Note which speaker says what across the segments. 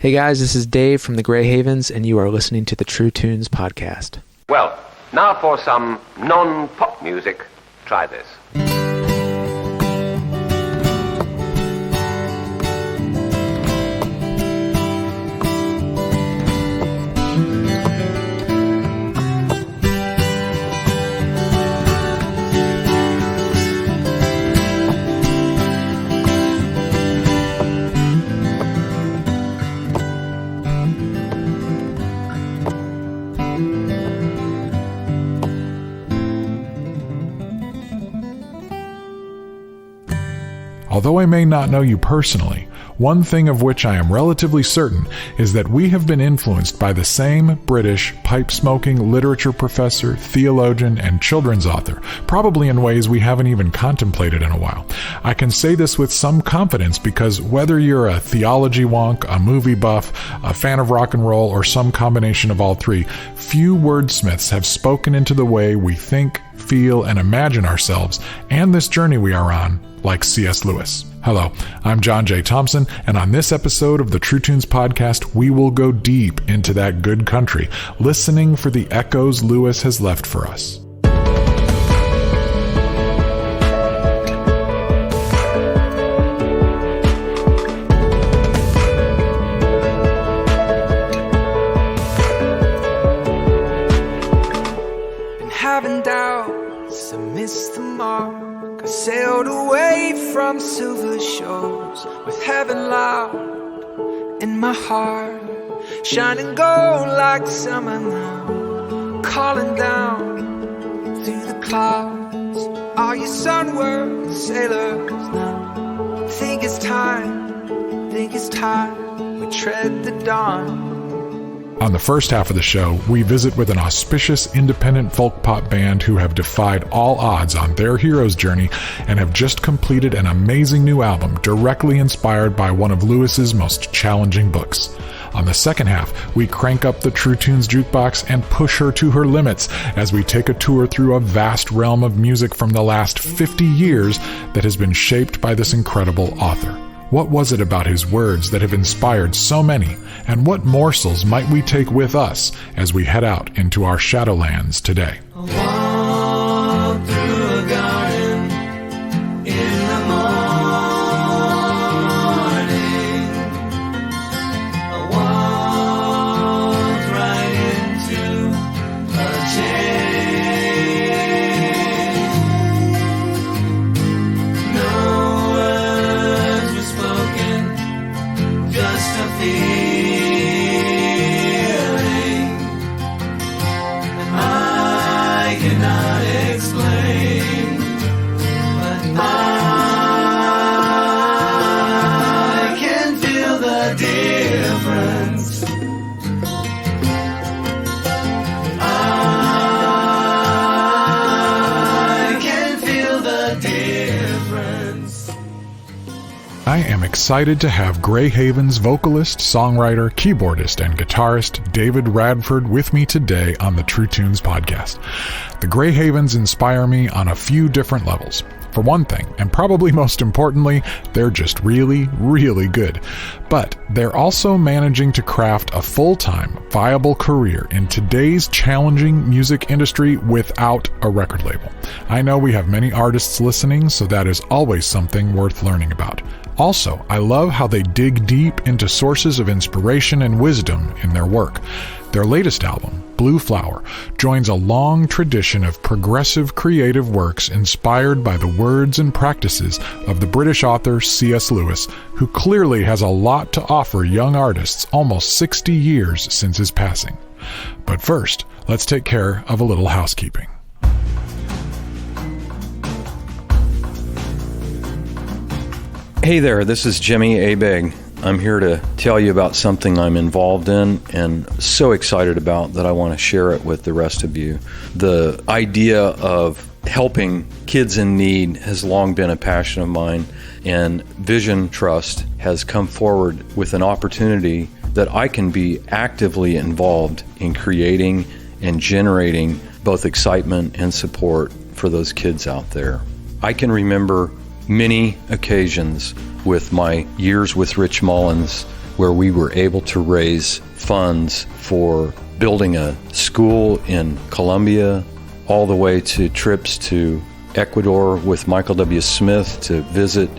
Speaker 1: Hey guys, this is Dave from the Grey Havens, and you are listening to the True Tunes podcast.
Speaker 2: Well, now for some non-pop music. Try this.
Speaker 3: Although I may not know you personally, one thing of which I am relatively certain is that we have been influenced by the same British pipe-smoking literature professor, theologian, and children's author, probably in ways we haven't even contemplated in a while. I can say this with some confidence because whether you're a theology wonk, a movie buff, a fan of rock and roll, or some combination of all three, few wordsmiths have spoken into the way we think, feel, and imagine ourselves and this journey we are on like C.S. Lewis. Hello, I'm John J. Thompson, and on this episode of the True Tunes podcast, we will go deep into that good country, listening for the echoes Lewis has left for us.
Speaker 4: Been having doubts, I missed the mark. I sailed away from silver shores with heaven loud in my heart, shining gold like summer now, calling down through the clouds. Are you sunward sailors now? Think it's time we tread the dawn.
Speaker 3: On the first half of the show, we visit with an auspicious independent folk pop band who have defied all odds on their hero's journey and have just completed an amazing new album directly inspired by one of Lewis's most challenging books. On the second half, we crank up the True Tunes Jukebox and push her to her limits as we take a tour through a vast realm of music from the last 50 years that has been shaped by this incredible author. What was it about his words that have inspired so many, and what morsels might we take with us as we head out into our shadowlands today?
Speaker 4: I walk through a garden in the morning. I walked right into a chain. No words were spoken, just a feeling I cannot explain, but I can feel the difference. I can feel the difference.
Speaker 3: I am excited to have Grey Havens vocalist, songwriter, keyboardist, and guitarist David Radford with me today on the True Tunes podcast. The Grey Havens inspire me on a few different levels. For one thing, and probably most importantly, they're just really, really good. But they're also managing to craft a full-time, viable career in today's challenging music industry without a record label. I know we have many artists listening, so that is always something worth learning about. Also, I love how they dig deep into sources of inspiration and wisdom in their work. Their latest album, Blue Flower, joins a long tradition of progressive creative works inspired by the words and practices of the British author C.S. Lewis, who clearly has a lot to offer young artists almost 60 years since his passing. But first, let's take care of a little housekeeping.
Speaker 5: Hey there, this is Jimmy Abeg. I'm here to tell you about something I'm involved in and so excited about that I want to share it with the rest of you. The idea of helping kids in need has long been a passion of mine, and Vision Trust has come forward with an opportunity that I can be actively involved in creating and generating both excitement and support for those kids out there. I can remember many occasions with my years with Rich Mullins where we were able to raise funds for building a school in Colombia, all the way to trips to Ecuador with Michael W. Smith to visit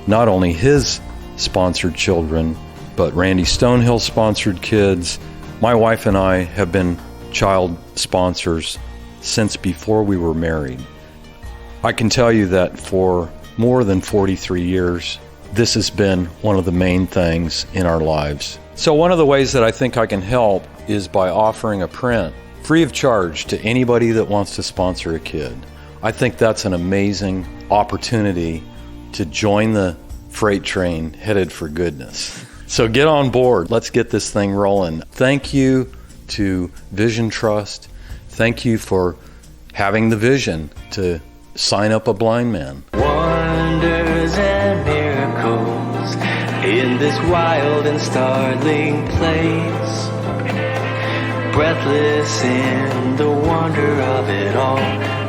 Speaker 5: not only his sponsored children, but Randy Stonehill sponsored kids. My wife and I have been child sponsors since before we were married. I can tell you that for more than 43 years, this has been one of the main things in our lives. So one of the ways that I think I can help is by offering a print free of charge to anybody that wants to sponsor a kid. I think that's an amazing opportunity to join the freight train headed for goodness. So get on board. Let's get this thing rolling. Thank you to Vision Trust. Thank you for having the vision to sign up a blind man.
Speaker 6: Wonders and miracles in this wild and startling place. Breathless in the wonder of it all,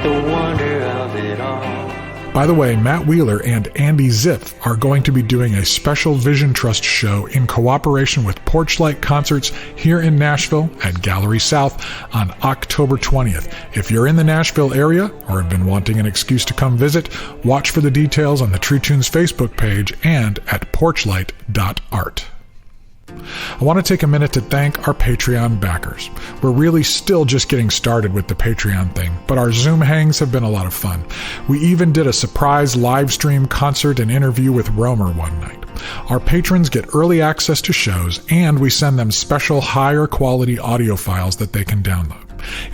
Speaker 6: the wonder of it all.
Speaker 3: By the way, Matt Wheeler and Andy Ziff are going to be doing a special Vision Trust show in cooperation with Porchlight Concerts here in Nashville at Gallery South on October 20th. If you're in the Nashville area or have been wanting an excuse to come visit, watch for the details on the True Tunes Facebook page and at porchlight.art. I want to take a minute to thank our Patreon backers. We're really still just getting started with the Patreon thing, but our Zoom hangs have been a lot of fun. We even did a surprise live stream concert and interview with Romer one night. Our patrons get early access to shows, and we send them special higher quality audio files that they can download.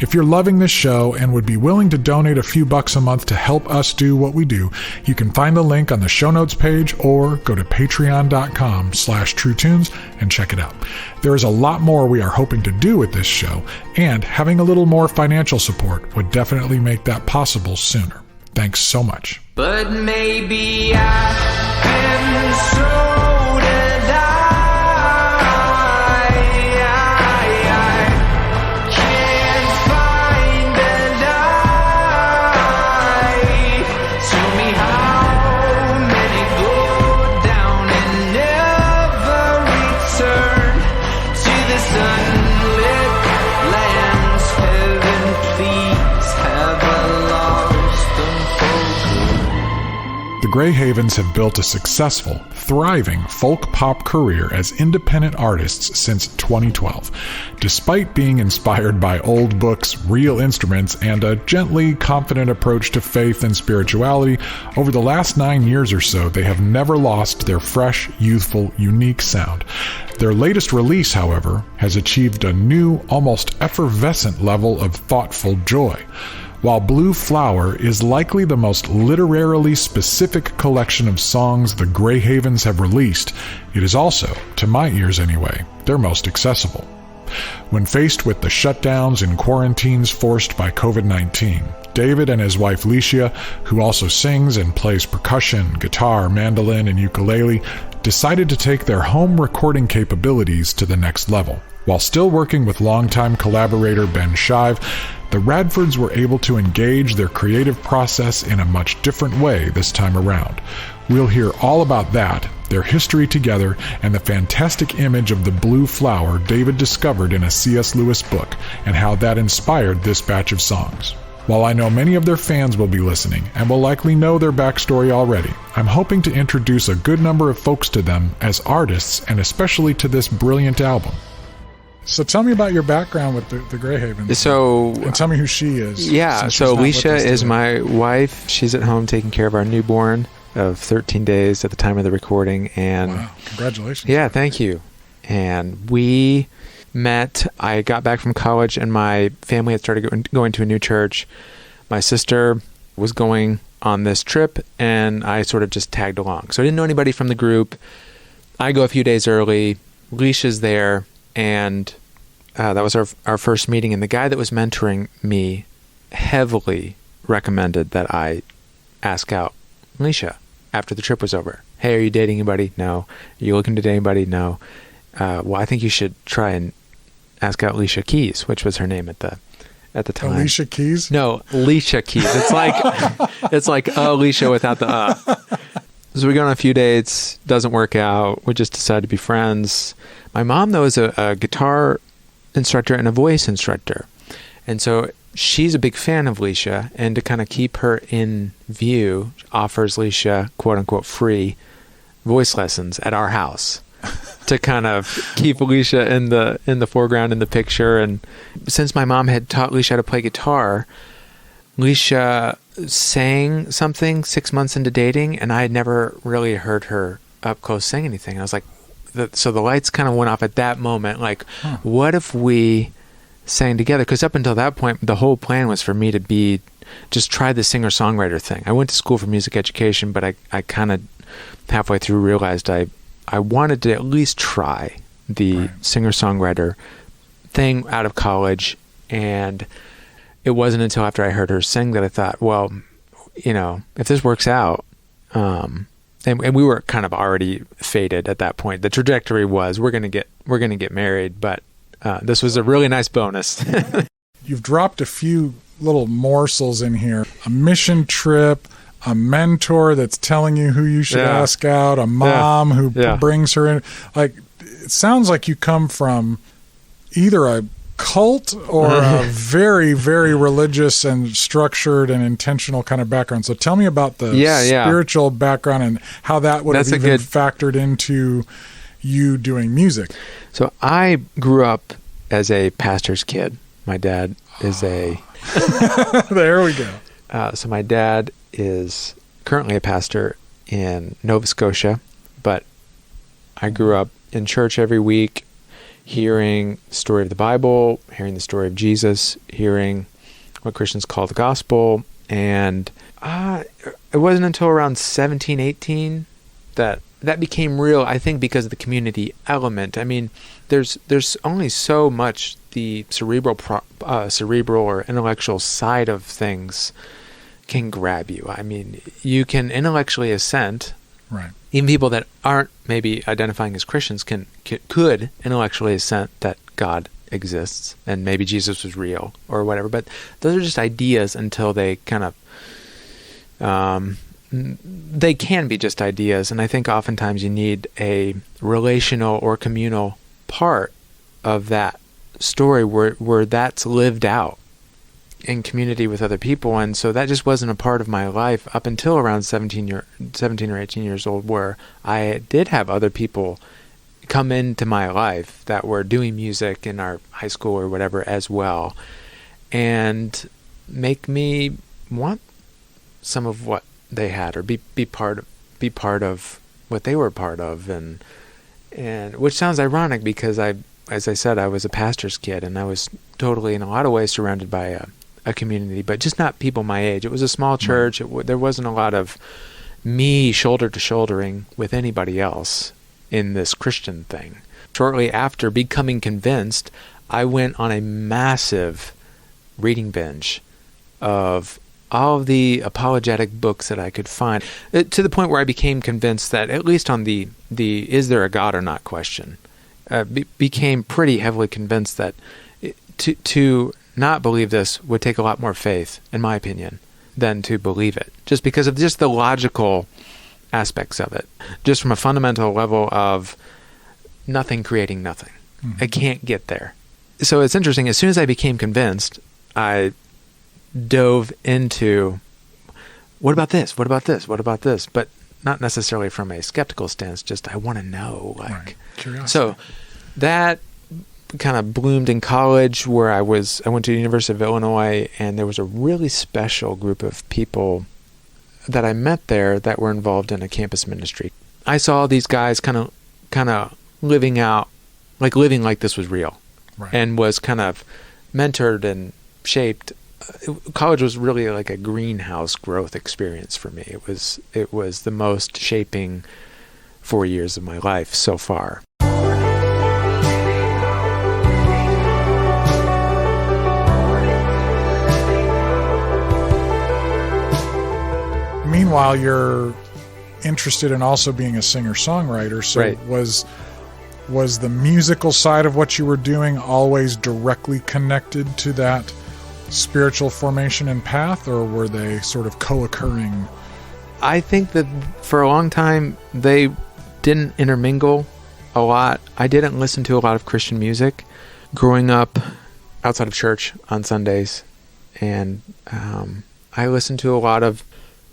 Speaker 3: If you're loving this show and would be willing to donate a few bucks a month to help us do what we do, you can find the link on the show notes page or go to patreon.com/TrueTunes and check it out. There is a lot more we are hoping to do with this show, and having a little more financial support would definitely make that possible sooner. Thanks so much.
Speaker 4: But maybe I've been so did I can't find a light. Tell me how many go down and never return to the sunlit lands. Heaven, please have I lost them for good.
Speaker 3: The Grey Havens have built a successful, thriving folk pop career as independent artists since 2012. Despite being inspired by old books, real instruments, and a gently confident approach to faith and spirituality, over the last 9 years or so, they have never lost their fresh, youthful, unique sound. Their latest release, however, has achieved a new, almost effervescent level of thoughtful joy. While Blue Flower is likely the most literarily specific collection of songs the Grey Havens have released, it is also, to my ears anyway, their most accessible. When faced with the shutdowns and quarantines forced by COVID-19, David and his wife Licia, who also sings and plays percussion, guitar, mandolin, and ukulele, decided to take their home recording capabilities to the next level. While still working with longtime collaborator Ben Shive, the Radfords were able to engage their creative process in a much different way this time around. We'll hear all about that, their history together, and the fantastic image of the blue flower David discovered in a C.S. Lewis book, and how that inspired this batch of songs. While I know many of their fans will be listening, and will likely know their backstory already, I'm hoping to introduce a good number of folks to them as artists, and especially to this brilliant album. So tell me about your background with the Grey Havens. And tell me who she is.
Speaker 1: Yeah, so Alicia is my wife. She's at home taking care of our newborn of 13 days at the time of the recording. And
Speaker 3: wow, congratulations.
Speaker 1: Yeah, thank you. And we met, I got back from college and my family had started going to a new church. My sister was going on this trip and I sort of just tagged along. So I didn't know anybody from the group. I go a few days early. Alicia's there. And that was our first meeting. And the guy that was mentoring me heavily recommended that I ask out Alicia after the trip was over. Hey, are you dating anybody? No. Are you looking to date anybody? No. Well, I think you should try and ask out Alicia Keys, which was her name at the time.
Speaker 3: Alicia Keys?
Speaker 1: No, Alicia Keys. It's like Alicia without the So we go on a few dates, doesn't work out. We just decide to be friends. My mom, though, is a guitar instructor and a voice instructor. And so she's a big fan of Leisha, and to kind of keep her in view, offers Leisha, quote unquote, free voice lessons at our house to kind of keep Leisha in the foreground in the picture. And since my mom had taught Leisha how to play guitar, Leisha sang something 6 months into dating, and I had never really heard her up close sing anything. And I was like, so the lights kind of went off at that moment. Like, what if we sang together? Because up until that point, the whole plan was for me to just try the singer-songwriter thing. I went to school for music education, but I kind of halfway through realized I wanted to at least try the singer-songwriter thing out of college. And it wasn't until after I heard her sing that I thought, well, if this works out, and we were kind of already fated at that point. The trajectory was we're gonna get married, but this was a really nice bonus.
Speaker 3: You've dropped a few little morsels in here: a mission trip, a mentor that's telling you who you should ask out, a mom who brings her in. Like, it sounds like you come from either a cult or a very, very religious and structured and intentional kind of background. So tell me about the spiritual background and how that would have even factored into you doing music.
Speaker 1: So I grew up as a pastor's kid. My dad is a...
Speaker 3: There we go.
Speaker 1: So my dad is currently a pastor in Nova Scotia, but I grew up in church every week, hearing the story of the Bible, hearing the story of Jesus, hearing what Christians call the gospel. And it wasn't until around 17, 18 that became real, I think, because of the community element. I mean, there's only so much the cerebral or intellectual side of things can grab you. I mean, you can intellectually assent.
Speaker 3: Right.
Speaker 1: Even people that aren't maybe identifying as Christians could intellectually assent that God exists and maybe Jesus was real or whatever. But those are just ideas until they kind of they can be just ideas. And I think oftentimes you need a relational or communal part of that story where that's lived out in community with other people. And so that just wasn't a part of my life up until around 17 or 18 years old, where I did have other people come into my life that were doing music in our high school or whatever as well, and make me want some of what they had, or be part of what they were part of. And which sounds ironic because as I said, I was a pastor's kid, and I was totally in a lot of ways surrounded by a community, but just not people my age. It was a small church. There wasn't a lot of me shoulder to shouldering with anybody else in this Christian thing. Shortly after becoming convinced, I went on a massive reading binge of all of the apologetic books that I could find, to the point where I became convinced that, at least on the is there a God or not question, became pretty heavily convinced that to not believe this would take a lot more faith, in my opinion, than to believe it, just because of just the logical aspects of it, just from a fundamental level of nothing creating nothing. Mm-hmm. I can't get there. So it's interesting, as soon as I became convinced, I dove into, what about this? What about this? What about this? But not necessarily from a skeptical stance, just I want to know.
Speaker 3: Right. Curiosity.
Speaker 1: So that kind of bloomed in college, where I went to the University of Illinois, and there was a really special group of people that I met there that were involved in a campus ministry. I saw these guys kind of living like this was real, right, and was kind of mentored and shaped. College was really like a greenhouse growth experience for me. It was the most shaping 4 years of my life so far.
Speaker 3: Meanwhile, you're interested in also being a singer-songwriter. So
Speaker 1: right.
Speaker 3: Was the musical side of what you were doing always directly connected to that spiritual formation and path, or were they sort of co-occurring
Speaker 1: I think that for a long time they didn't intermingle a lot. I didn't listen to a lot of Christian music growing up outside of church on Sundays, and I listened to a lot of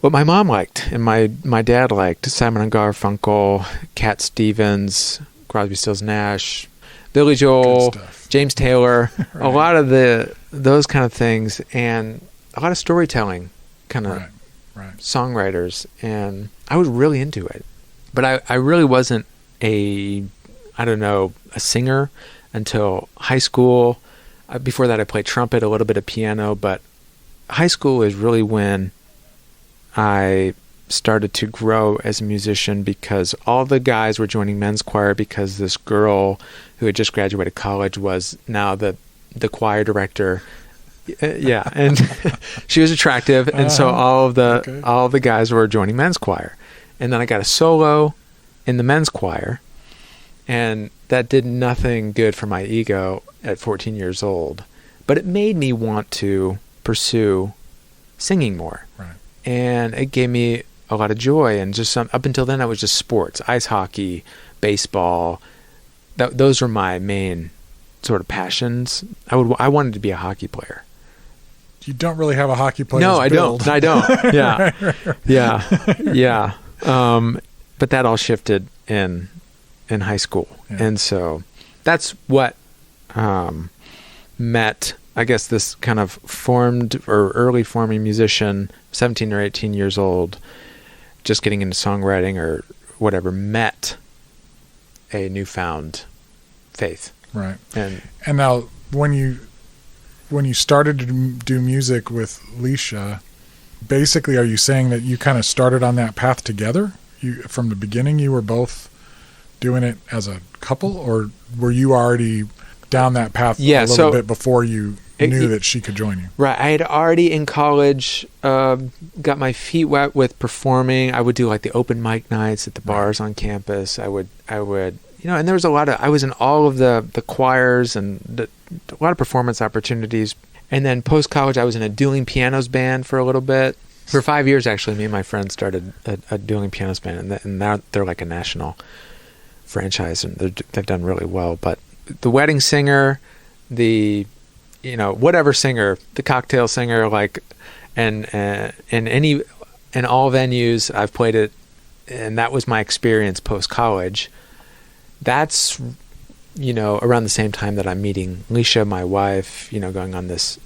Speaker 1: what my mom liked and my dad liked: Simon and Garfunkel, Cat Stevens, Crosby, Stills, Nash, Billy Joel, James Taylor, right. A lot of those kind of things, and a lot of storytelling kind of
Speaker 3: right.
Speaker 1: songwriters, and I was really into it. But I really wasn't a singer until high school. Before that, I played trumpet, a little bit of piano, but high school is really when I started to grow as a musician, because all the guys were joining men's choir because this girl who had just graduated college was now the choir director. Yeah, and she was attractive, and so all of the guys were joining men's choir. And then I got a solo in the men's choir, and that did nothing good for my ego at 14 years old, but it made me want to pursue singing more.
Speaker 3: Right.
Speaker 1: And it gave me a lot of joy, and just up until then I was just sports, ice hockey, baseball. Those were my main sort of passions. I wanted to be a hockey player.
Speaker 3: You don't really have a hockey player.
Speaker 1: No, I don't. Yeah. Yeah. But that all shifted in high school. Yeah. And so that's what met, I guess, this kind of formed or early forming musician, 17 or 18 years old, just getting into songwriting or whatever, met a newfound faith.
Speaker 3: Right.
Speaker 1: And
Speaker 3: now when you started to do music with Leisha, basically, are you saying that you kind of started on that path together? From the beginning, you were both doing it as a couple, or were you already down that path a little bit before you knew that she could join you? Right.
Speaker 1: I had already in college got my feet wet with performing. I would do like the open mic nights at the bars on campus. I would, and there was I was in all of the choirs and a lot of performance opportunities. And then post-college, I was in a dueling pianos band for a little bit. For 5 years, actually, me and my friends started a dueling pianos band, and now they're like a national franchise, and they've done really well. But the wedding singer, whatever singer, the cocktail singer, like, and in all venues I've played it, and that was my experience post-college. That's, around the same time that I'm meeting Leisha, my wife, going on this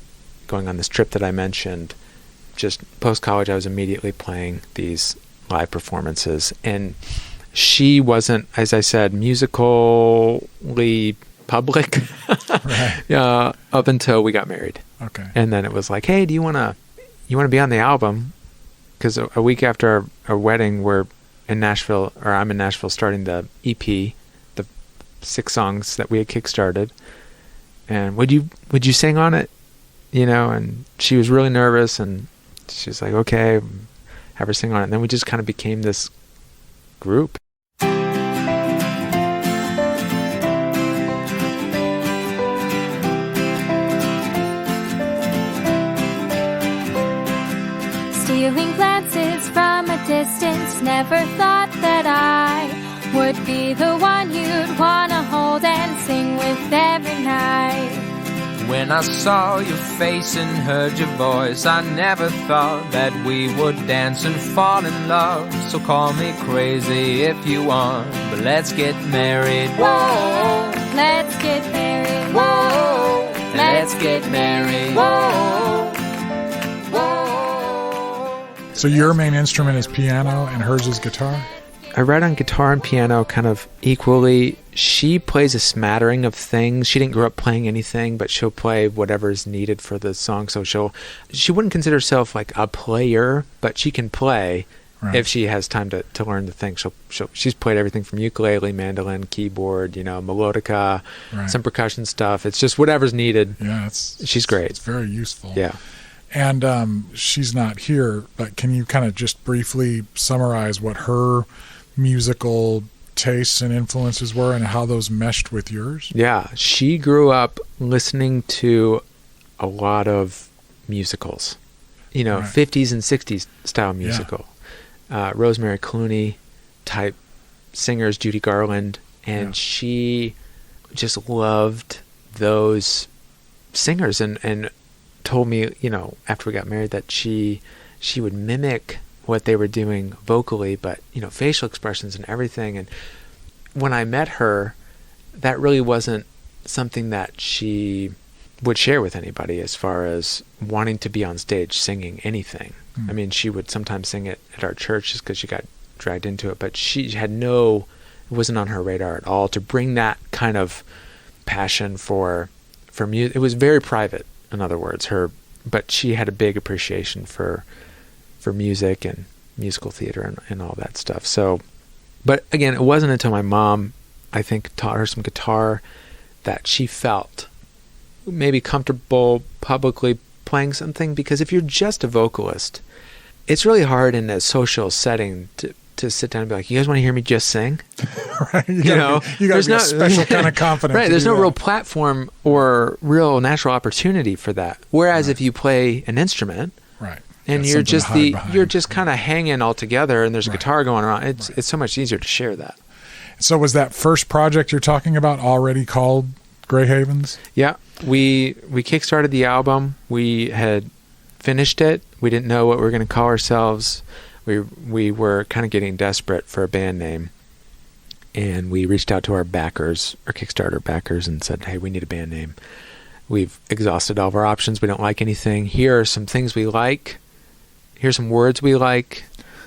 Speaker 1: trip that I mentioned. Just post-college, I was immediately playing these live performances, and she wasn't, as I said, musically public up until we got married.
Speaker 3: Okay.
Speaker 1: And then it was like, hey, do you want to be on the album? Because a week after our wedding, I'm in Nashville starting the EP, the 6 songs that we had kickstarted. And would you sing on it? And she was really nervous, and she's like, okay, have her sing on it. And then we just kind of became this group.
Speaker 7: Stealing glances from a distance, never thought that I would be the one you'd want to hold and sing with every night.
Speaker 4: When I saw your face and heard your voice, I never thought that we would dance and fall in love. So call me crazy if you want, but let's get married.
Speaker 7: Whoa, let's get married. Whoa, let's get married. Whoa, whoa.
Speaker 3: So your main instrument is piano and hers is guitar?
Speaker 1: I write on guitar and piano kind of equally. She plays a smattering of things. She didn't grow up playing anything, but she'll play whatever is needed for the song. So she wouldn't consider herself like a player, but she can play if she has time to learn the thing. She's played everything from ukulele, mandolin, keyboard, melodica, some percussion stuff. It's just whatever's needed.
Speaker 3: Yeah,
Speaker 1: she's great.
Speaker 3: It's very useful.
Speaker 1: Yeah.
Speaker 3: And she's not here, but can you kind of just briefly summarize what her musical tastes and influences were and how those meshed with yours?
Speaker 1: Yeah, she grew up listening to a lot of musicals, 50s and 60s style musical. Rosemary Clooney type singers, Judy Garland, and she just loved those singers and told me, after we got married, that she would mimic what they were doing vocally, but facial expressions and everything. And when I met her, that really wasn't something that she would share with anybody as far as wanting to be on stage singing anything. I mean, she would sometimes sing it at our church just because she got dragged into it, but she had it wasn't on her radar at all to bring that kind of passion for music. It was very private, in other words, but she had a big appreciation for music and musical theater and all that stuff. So, but again, it wasn't until my mom, I think, taught her some guitar that she felt maybe comfortable publicly playing something, because if you're just a vocalist, it's really hard in a social setting to sit down and be like, you guys want to hear me just sing?
Speaker 3: Right. You got to be a special kind of confidence.
Speaker 1: Right. There's no real platform or real natural opportunity for that. Whereas if you play an instrument,
Speaker 3: right,
Speaker 1: and you're just kind of hanging all together, and there's a guitar going around, it's so much easier to share that.
Speaker 3: So was that first project you're talking about already called Grey Havens?
Speaker 1: Yeah. We kickstarted the album. We had finished it. We didn't know what we were going to call ourselves. We were kind of getting desperate for a band name, and we reached out to our backers, our Kickstarter backers, and said, hey, we need a band name. We've exhausted all of our options. We don't like anything. Here are some things we like. Here's some words we like.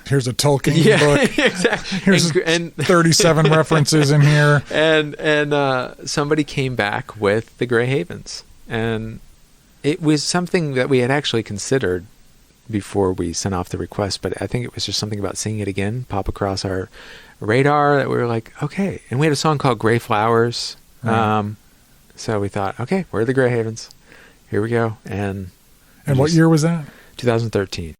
Speaker 3: Here's a Tolkien book.
Speaker 1: Exactly.
Speaker 3: Here's 37 references in here.
Speaker 1: And somebody came back with the Grey Havens, and it was something that we had actually considered before we sent off the request, but I think it was just something about seeing it again pop across our radar that we were like, okay. And we had a song called Gray Flowers. Right. So we thought, okay, we're the Grey Havens. Here we go. And
Speaker 3: what year was that?
Speaker 1: 2013.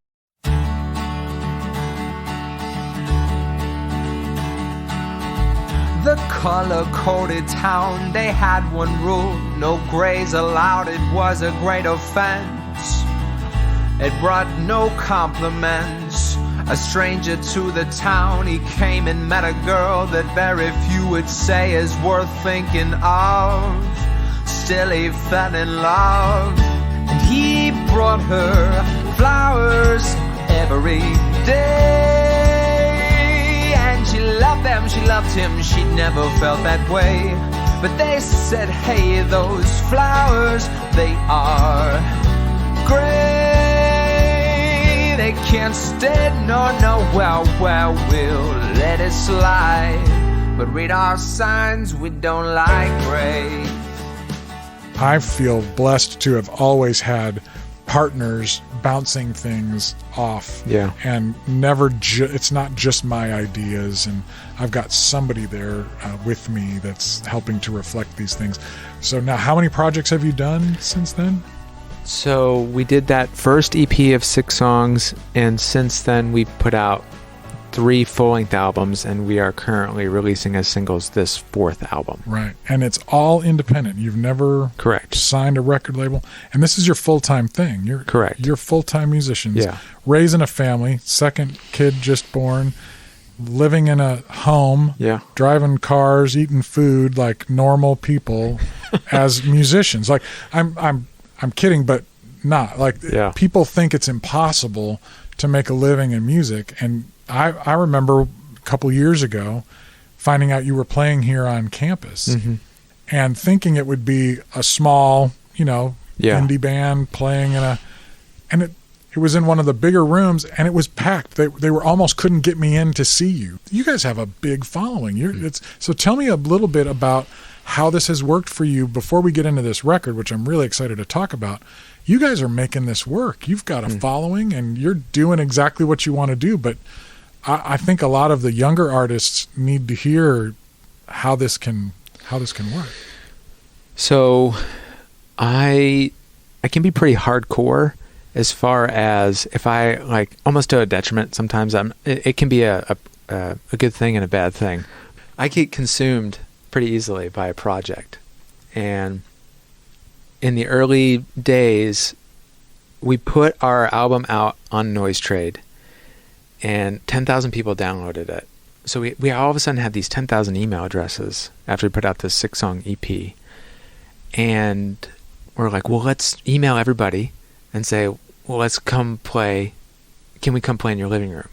Speaker 4: The color-coded town, they had one rule: no grays allowed, it was a great offense. It brought no compliments. A stranger to the town, he came and met a girl that very few would say is worth thinking of. Still he fell in love, and he brought her flowers every day. And she loved them, she loved him, she never felt that way. But they said, hey, those flowers, they are gray. They can't stay, no, well, we'll let it slide. But read our signs, we don't like gray.
Speaker 3: I feel blessed to have always had partners bouncing things off.
Speaker 1: Yeah.
Speaker 3: And never, it's not just my ideas, and I've got somebody there with me that's helping to reflect these things. So now, how many projects have you done since then?
Speaker 1: So we did that first EP of 6 songs, and since then we put out 3 full-length albums, and we are currently releasing as singles this 4th album.
Speaker 3: Right. And it's all independent. You've never signed a record label, and this is your full-time thing. You're full-time musicians.
Speaker 1: Yeah.
Speaker 3: Raising a family, second kid just born, living in a home, driving cars, eating food like normal people as musicians. Like I'm kidding, but not. Like people think it's impossible to make a living in music. And I remember a couple years ago finding out you were playing here on campus and thinking it would be a small, indie band playing and it was in one of the bigger rooms, and it was packed. They were almost couldn't get me in to see you. You guys have a big following. So tell me a little bit about how this has worked for you before we get into this record, which I'm really excited to talk about. You guys are making this work. You've got a following, and you're doing exactly what you want to do. But I think a lot of the younger artists need to hear how this can work. So I can be pretty hardcore as far as if I like almost to a detriment. Sometimes it can be a good thing and a bad thing. I get consumed pretty easily by a project. And in the early days, we put our album out on Noise Trade,
Speaker 1: and 10,000 people downloaded it. So we all of a sudden had these 10,000 email addresses after we put out this 6-song EP. And we're like, well, let's email everybody and say, well, let's come play. Can we come play in your living room?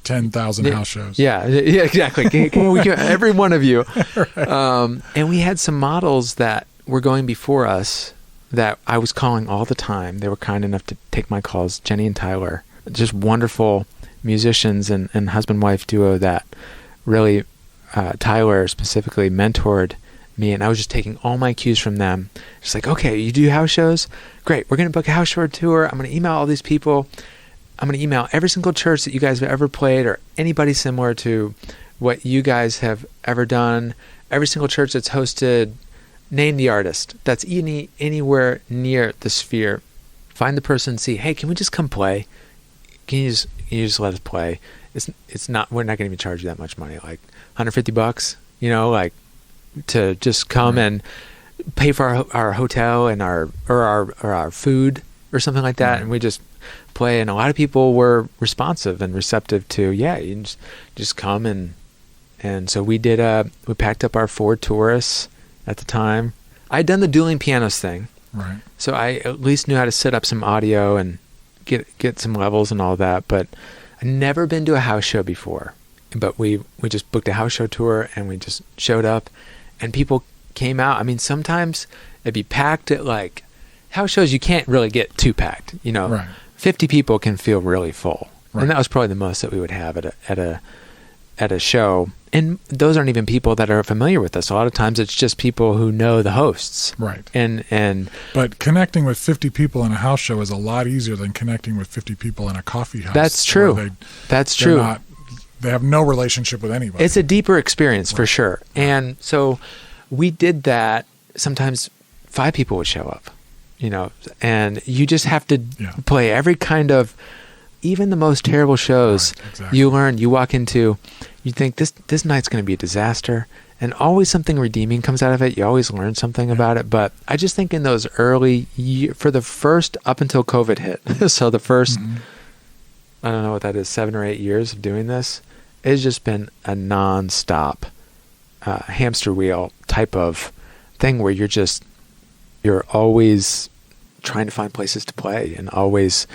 Speaker 3: 10,000 house shows.
Speaker 1: Yeah, exactly. Can we, every one of you. Right. And we had some models that were going before us that I was calling all the time. They were kind enough to take my calls, Jenny and Tyler. Just wonderful musicians and husband-wife duo that really, Tyler specifically mentored me, and I was just taking all my cues from them. Just like, okay, you do house shows? Great, we're going to book a house show tour. I'm going to email all these people. I'm going to email every single church that you guys have ever played or anybody similar to what you guys have ever done. Every single church that's hosted, name the artist that's anywhere near the sphere. Find the person and see, hey, can we just come play? Can you just let us play? It's not, we're not going to even charge you that much money, like $150, like to just come and pay for our hotel and our food or something like that. And we just play. And a lot of people were responsive and receptive to, you just come. And so we packed up our 4 tourists at the time. I'd done the dueling pianos thing.
Speaker 3: Right.
Speaker 1: So I at least knew how to set up some audio and get some levels and all that, but I'd never been to a house show before. But we just booked a house show tour and we just showed up and people came out. I mean, sometimes it'd be packed at like house shows. You can't really get too packed,
Speaker 3: Right.
Speaker 1: 50 people can feel really full.
Speaker 3: Right.
Speaker 1: And that was probably the most that we would have at a show. And those aren't even people that are familiar with us. A lot of times it's just people who know the hosts.
Speaker 3: Right.
Speaker 1: But
Speaker 3: connecting with 50 people in a house show is a lot easier than connecting with 50 people in a coffee house.
Speaker 1: That's true. That's true.
Speaker 3: They have no relationship with anybody.
Speaker 1: It's a deeper experience for sure. And so we did that. Sometimes 5 people would show up, and you just have to play every kind of, even the most terrible shows.
Speaker 3: Right, exactly.
Speaker 1: You learn, you walk into, you think this night's going to be a disaster, and always something redeeming comes out of it. You always learn something about it. But I just think in those early for the first, up until COVID hit, so the first, I don't know what that is, 7 or 8 years of doing this, it's just been a non-stop hamster wheel type of thing where you're always trying to find places to play and always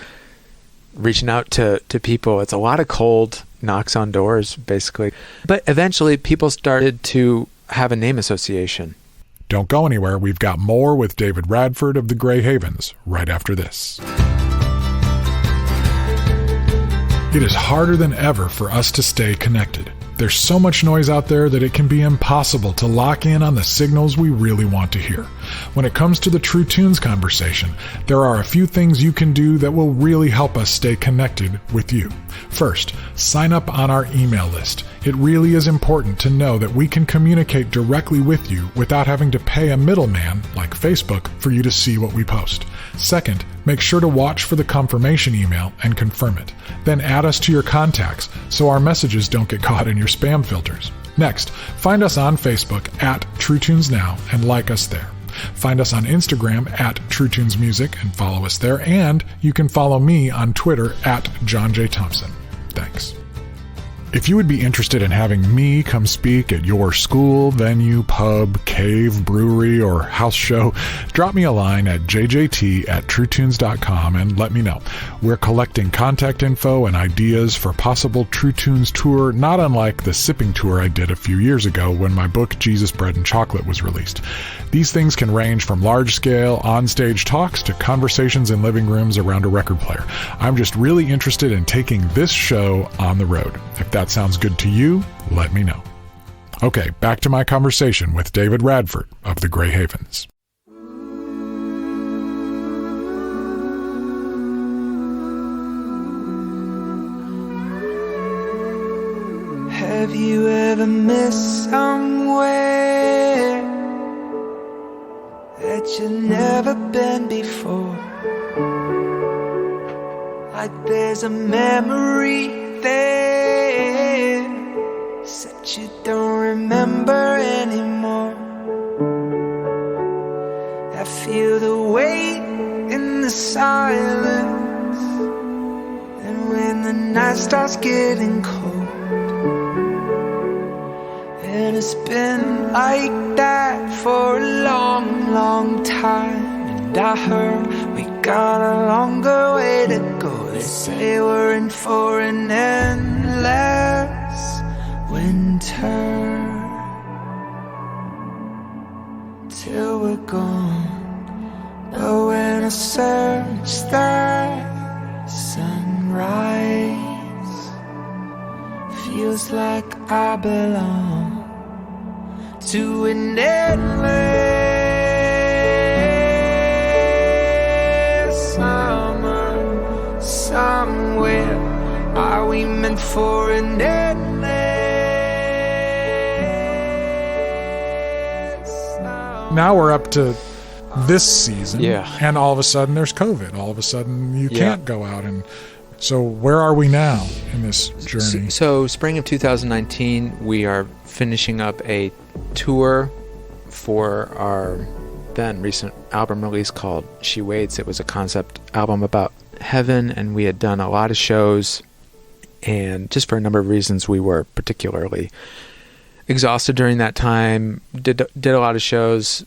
Speaker 1: reaching out to people. It's a lot of cold knocks on doors, basically. But eventually people started to have a name association.
Speaker 3: Don't go anywhere. We've got more with David Radford of the Grey Havens right after this. It is harder than ever for us to stay connected. There's so much noise out there that it can be impossible to lock in on the signals we really want to hear. When it comes to the True Tunes conversation, there are a few things you can do that will really help us stay connected with you. First, sign up on our email list. It really is important to know that we can communicate directly with you without having to pay a middleman like Facebook for you to see what we post. Second, make sure to watch for the confirmation email and confirm it. Then add us to your contacts so our messages don't get caught in your spam filters. Next, find us on Facebook at True Tunes Now and like us there. Find us on Instagram at True Tunes Music and follow us there. And you can follow me on Twitter at John J. Thompson. Thanks. If you would be interested in having me come speak at your school, venue, pub, cave, brewery, or house show, drop me a line at jjt@truetunes.com and let me know. We're collecting contact info and ideas for possible True Tunes tour, not unlike the sipping tour I did a few years ago when my book Jesus, Bread, and Chocolate was released. These things can range from large-scale, on-stage talks to conversations in living rooms around a record player. I'm just really interested in taking this show on the road. If that sounds good to you, let me know. Okay, back to my conversation with David Radford of the Grey Havens.
Speaker 4: Have you ever missed somewhere that you've never been before? Like there's a memory there, except you don't remember anymore. I feel the weight in the silence, and when the night starts getting cold. And it's been like that for a long, long time. And I heard we got a longer way to go. They say we're in for an endless winter till we're gone. But when I search that sunrise, feels like I belong to an endless summer somewhere. Are we meant for an endless summer?
Speaker 3: Now we're up to this season,
Speaker 1: Yeah.
Speaker 3: and all of a sudden there's COVID. All of a sudden you
Speaker 1: Yeah.
Speaker 3: can't go out. And so where are we now in this journey?
Speaker 1: So spring of 2019, we are finishing up a tour for our then recent album release called She Waits. It was a concept album about heaven, and we had done a lot of shows, and just for a number of reasons we were particularly exhausted during that time. Did a lot of shows,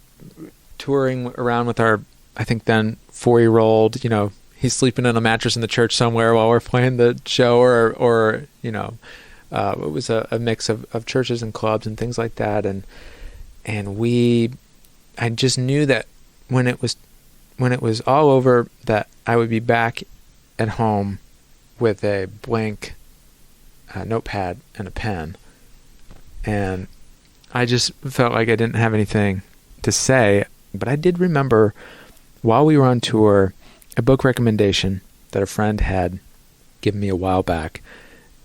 Speaker 1: touring around with our, I think then 4-year-old, you know, he's sleeping on a mattress in the church somewhere while we're playing the show, or you know, it was a mix of churches and clubs and things like that, and I just knew that when it was all over, that I would be back at home with a blank notepad and a pen, and I just felt like I didn't have anything to say. But I did remember, while we were on tour, a book recommendation that a friend had given me a while back.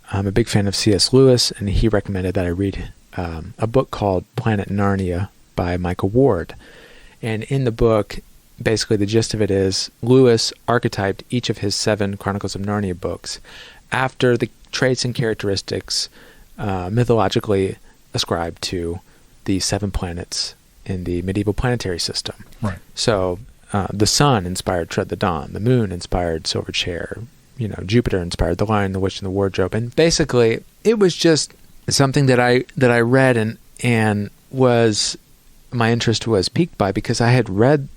Speaker 1: I'm a big fan of C.S. Lewis, and he recommended that I read a book called Planet Narnia by Michael Ward. And in the book, basically the gist of it is Lewis archetyped each of his 7 Chronicles of Narnia books after the traits and characteristics mythologically ascribed to the 7 planets in the medieval planetary system.
Speaker 3: Right.
Speaker 1: So the sun inspired Tread the Dawn, the moon inspired Silver Chair, you know, Jupiter inspired The Lion, the Witch, and the Wardrobe. And basically it was just something that I read and was, my interest was piqued by, because I had read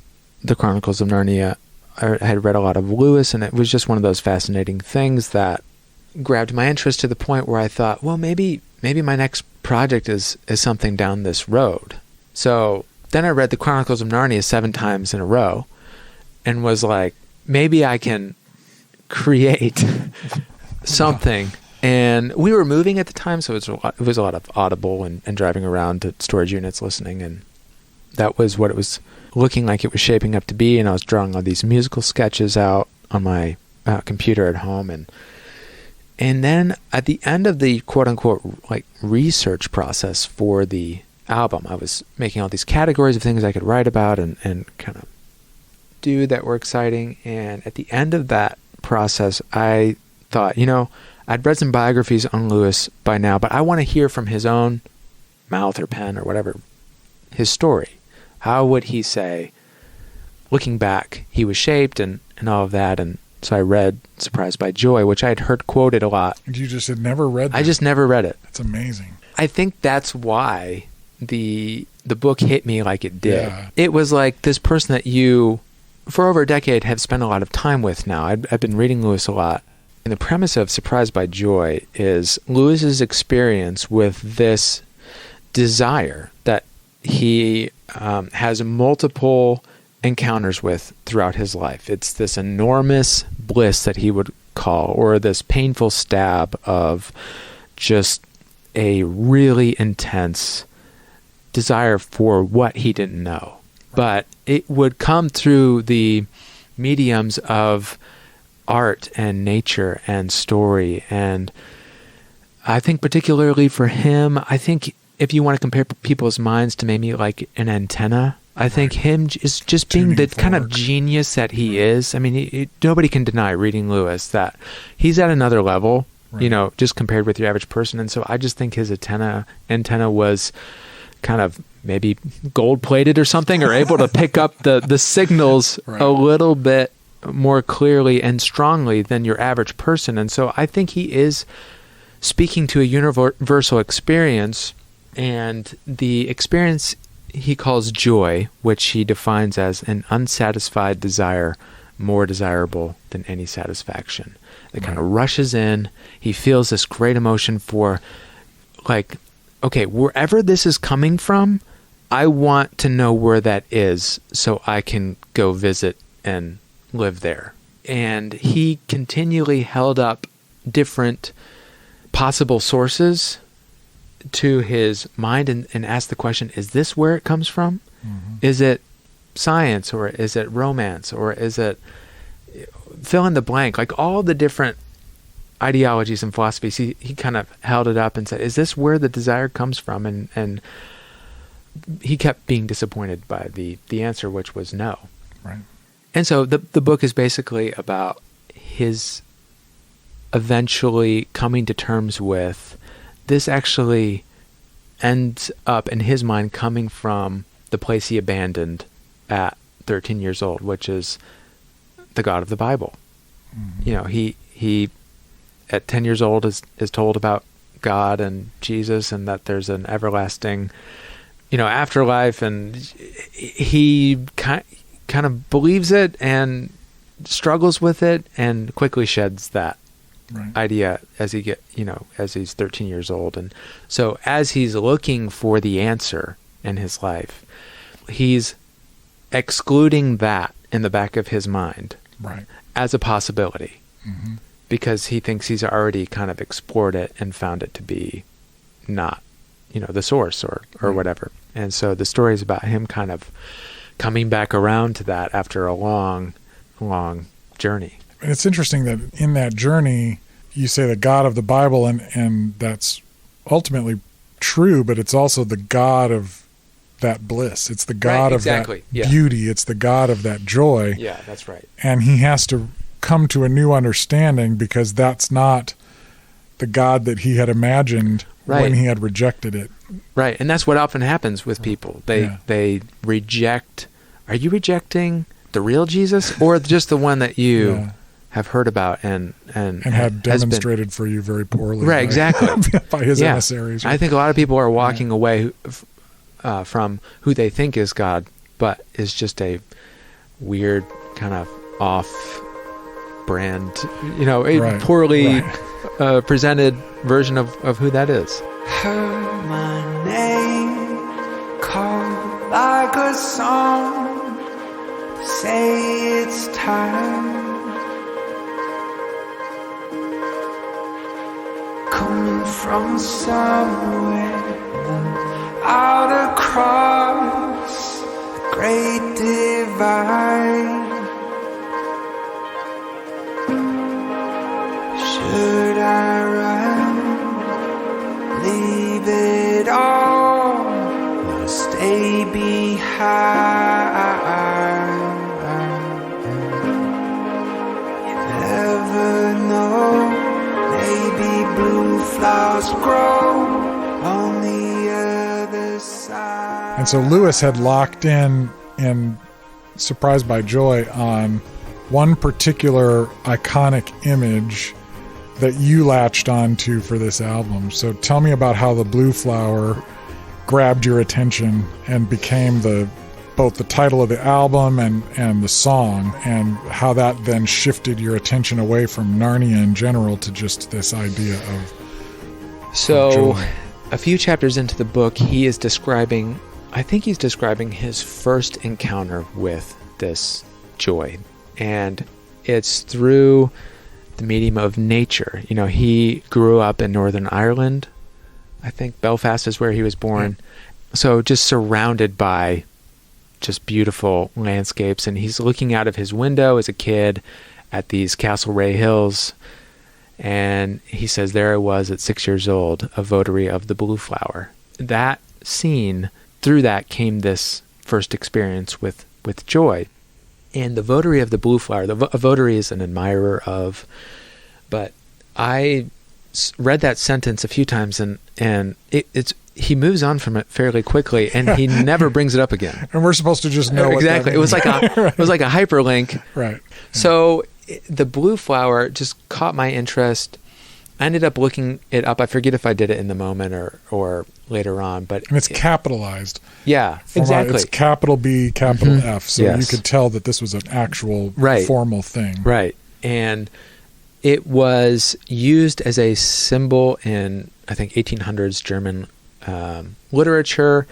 Speaker 1: the Chronicles of Narnia. I had read a lot of Lewis, and it was just one of those fascinating things that grabbed my interest to the point where I thought, well, maybe my next project is something down this road. So then I read the Chronicles of Narnia 7 times in a row and was like, maybe I can create something. And we were moving at the time, so it was a lot of audible and driving around to storage units listening, and that was what it was looking like it was shaping up to be. And I was drawing all these musical sketches out on my computer at home, and then at the end of the quote-unquote like research process for the album, I was making all these categories of things I could write about and kind of do that were exciting. And at the end of that process, I thought, you know, I'd read some biographies on Lewis by now, but I want to hear from his own mouth or pen or whatever, his story. How would he say, looking back, he was shaped and all of that? And so I read Surprised by Joy, which I had heard quoted a lot.
Speaker 3: You just had never read that?
Speaker 1: I just never read it.
Speaker 3: That's amazing.
Speaker 1: I think that's why the book hit me like it did.
Speaker 3: Yeah.
Speaker 1: It was like this person that you, for over a decade, have spent a lot of time with now. I've been reading Lewis a lot. And the premise of Surprised by Joy is Lewis's experience with this desire that he has multiple encounters with throughout his life. It's this enormous bliss that he would call, or this painful stab of just a really intense desire for what he didn't know. But it would come through the mediums of art and nature and story. And I think particularly for him, I think if you want to compare people's minds to maybe like an antenna, I think him is just being the kind of genius that he is. I mean, nobody can deny reading Lewis that he's at another level, you know, just compared with your average person. And so I just think his antenna was kind of maybe gold-plated or something, or able to pick up the signals a little bit more clearly and strongly than your average person. And so I think he is speaking to a universal experience, and the experience he calls joy, which he defines as an unsatisfied desire more desirable than any satisfaction. That kind of rushes in. He feels this great emotion for, like, okay, wherever this is coming from, I want to know where that is so I can go visit and live there. And he continually held up different possible sources to his mind and asked the question, is this where it comes from? Mm-hmm. Is it science, or is it romance, or is it fill in the blank? Like all the different ideologies and philosophies, he kind of held it up and said, is this where the desire comes from? And he kept being disappointed by the answer, which was no.
Speaker 3: Right.
Speaker 1: And so the book is basically about his eventually coming to terms with this actually ends up in his mind coming from the place he abandoned at 13 years old, which is the God of the Bible. Mm-hmm. You know, he at 10 years old is told about God and Jesus, and that there's an everlasting, afterlife, and he kind of believes it and struggles with it and quickly sheds that idea as he's 13 years old. And so as he's looking for the answer in his life, he's excluding that in the back of his mind as a possibility, because he thinks he's already kind of explored it and found it to be not, the source or whatever. And so the story is about him kind of coming back around to that after a long, long journey.
Speaker 3: And it's interesting that in that journey, you say the God of the Bible, and that's ultimately true, but it's also the God of that bliss. It's the God of that beauty. It's the God of that joy.
Speaker 1: Yeah, that's right.
Speaker 3: And he has to come to a new understanding, because that's not the God that he had imagined when he had rejected it.
Speaker 1: Right, and that's what often happens with people. They reject. Are you rejecting the real Jesus, or just the one that you have heard about and
Speaker 3: had demonstrated for you very poorly?
Speaker 1: Right, exactly.
Speaker 3: By his emissaries.
Speaker 1: I think a lot of people are walking away from who they think is God, but is just a weird kind of off-brand, poorly presented version of who that is.
Speaker 4: Heard my name called like a song, say it's time, coming from somewhere out across the great divide. Should I run, leave it all, or stay behind? You never know, maybe blue flowers grow on the other side.
Speaker 3: And so Lewis had locked in, and Surprised by Joy, on one particular iconic image that you latched onto for this album. So tell me about how the blue flower grabbed your attention and became both the title of the album and the song, and how that then shifted your attention away from Narnia in general to just this idea of joy.
Speaker 1: A few chapters into the book, he's describing his first encounter with this joy. And it's through the medium of nature. He grew up in Northern Ireland. I think Belfast is where he was born. So just surrounded by just beautiful landscapes. And he's looking out of his window as a kid at these Castlereagh Hills. And he says, there I was at 6 years old, a votary of the blue flower. That scene, through that came this first experience with joy. And the votary of the blue flower, a votary is an admirer of, but I read that sentence a few times, and it's he moves on from it fairly quickly, and he never brings it up again.
Speaker 3: And we're supposed to just know
Speaker 1: exactly. It was like it was like a hyperlink.
Speaker 3: Right.
Speaker 1: So the blue flower just caught my interest. I ended up looking it up. I forget if I did it in the moment or later on, but
Speaker 3: and it's capitalized.
Speaker 1: Yeah, exactly.
Speaker 3: It's capital B, capital F. So
Speaker 1: Yes.
Speaker 3: you could tell that this was an actual formal thing.
Speaker 1: Right. And it was used as a symbol in, I think, 1800s German literature,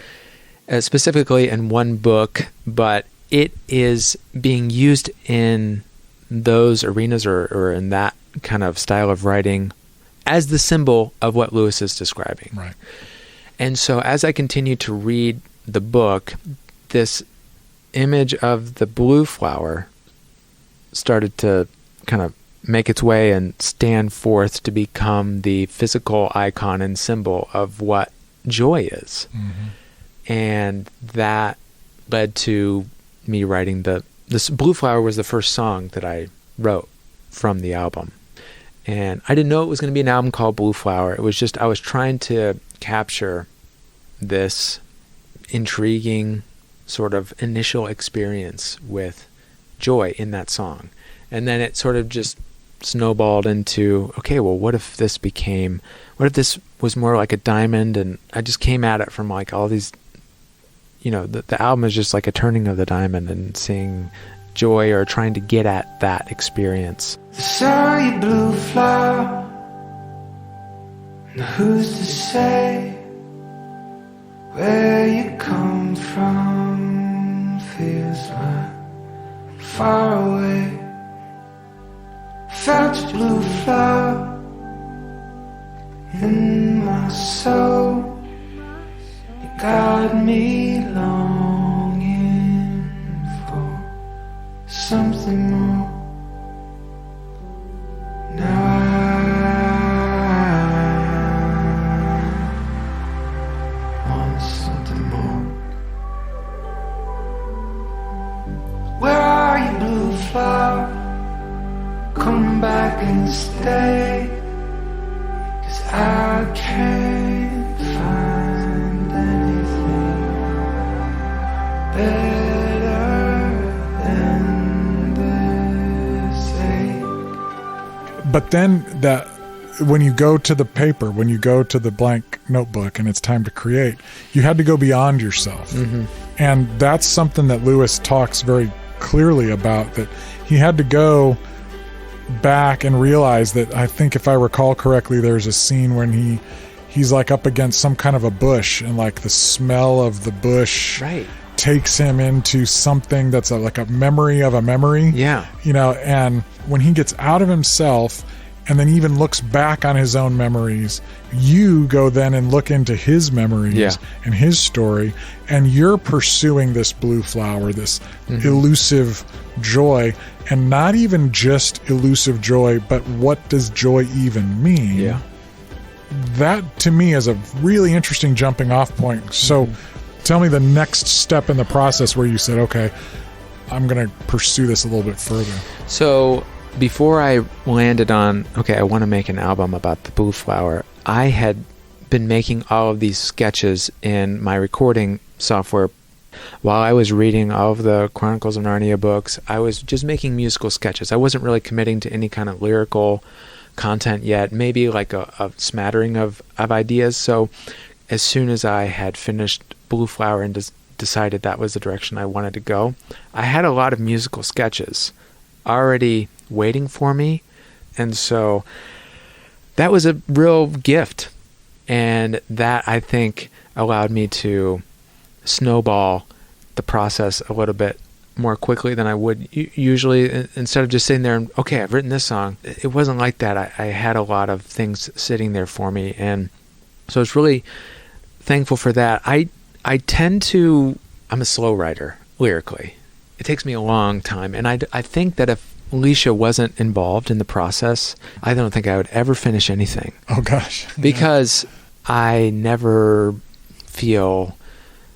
Speaker 1: specifically in one book, but it is being used in those arenas or in that kind of style of writing as the symbol of what Lewis is describing.
Speaker 3: Right.
Speaker 1: And so as I continued to read the book, this image of the blue flower started to kind of make its way and stand forth to become the physical icon and symbol of what joy is. Mm-hmm. And that led to me writing this Blue Flower was the first song that I wrote from the album. And I didn't know it was going to be an album called Blue Flower. It was just, I was trying to capture this intriguing sort of initial experience with joy in that song. And then it sort of just snowballed into, okay, well, what if this was more like a diamond? And I just came at it from like all these, the album is just like a turning of the diamond and seeing joy or trying to get at that experience.
Speaker 4: Saw your blue flower. Now who's to say where you come from? Feels like far away. Felt your blue flower in my soul. You got me longing for something more. Now I want something more. Where are you, blue flower? Come back and stay, 'cause I can't find anything better than this ache.
Speaker 3: But then when you go to the paper, when you go to the blank notebook and it's time to create, you had to go beyond yourself. Mm-hmm. And that's something that Lewis talks very clearly about, that he had to go back and realize that, I think if I recall correctly, there's a scene when he's like up against some kind of a bush, and like the smell of the bush takes him into something that's like a memory of a memory.
Speaker 1: Yeah.
Speaker 3: And when he gets out of himself and then even looks back on his own memories, you go then and look into his memories and his story, and you're pursuing this blue flower, this elusive joy, and not even just elusive joy, but what does joy even mean?
Speaker 1: Yeah.
Speaker 3: That to me is a really interesting jumping off point. So tell me the next step in the process where you said, okay, I'm going to pursue this a little bit further.
Speaker 1: So before I landed on, okay, I want to make an album about the blue flower, I had been making all of these sketches in my recording software. While I was reading all of the Chronicles of Narnia books, I was just making musical sketches. I wasn't really committing to any kind of lyrical content yet, maybe like a smattering of ideas. So as soon as I had finished Blue Flower and decided that was the direction I wanted to go, I had a lot of musical sketches already waiting for me. And so that was a real gift. And that, I think, allowed me to snowball the process a little bit more quickly than I would usually. Instead of just sitting there and, okay, I've written this song. It wasn't like that. I had a lot of things sitting there for me. And so I was really thankful for that. I'm a slow writer lyrically. It takes me a long time. And I think that if Alicia wasn't involved in the process, I don't think I would ever finish anything.
Speaker 3: Oh, gosh.
Speaker 1: Because I never feel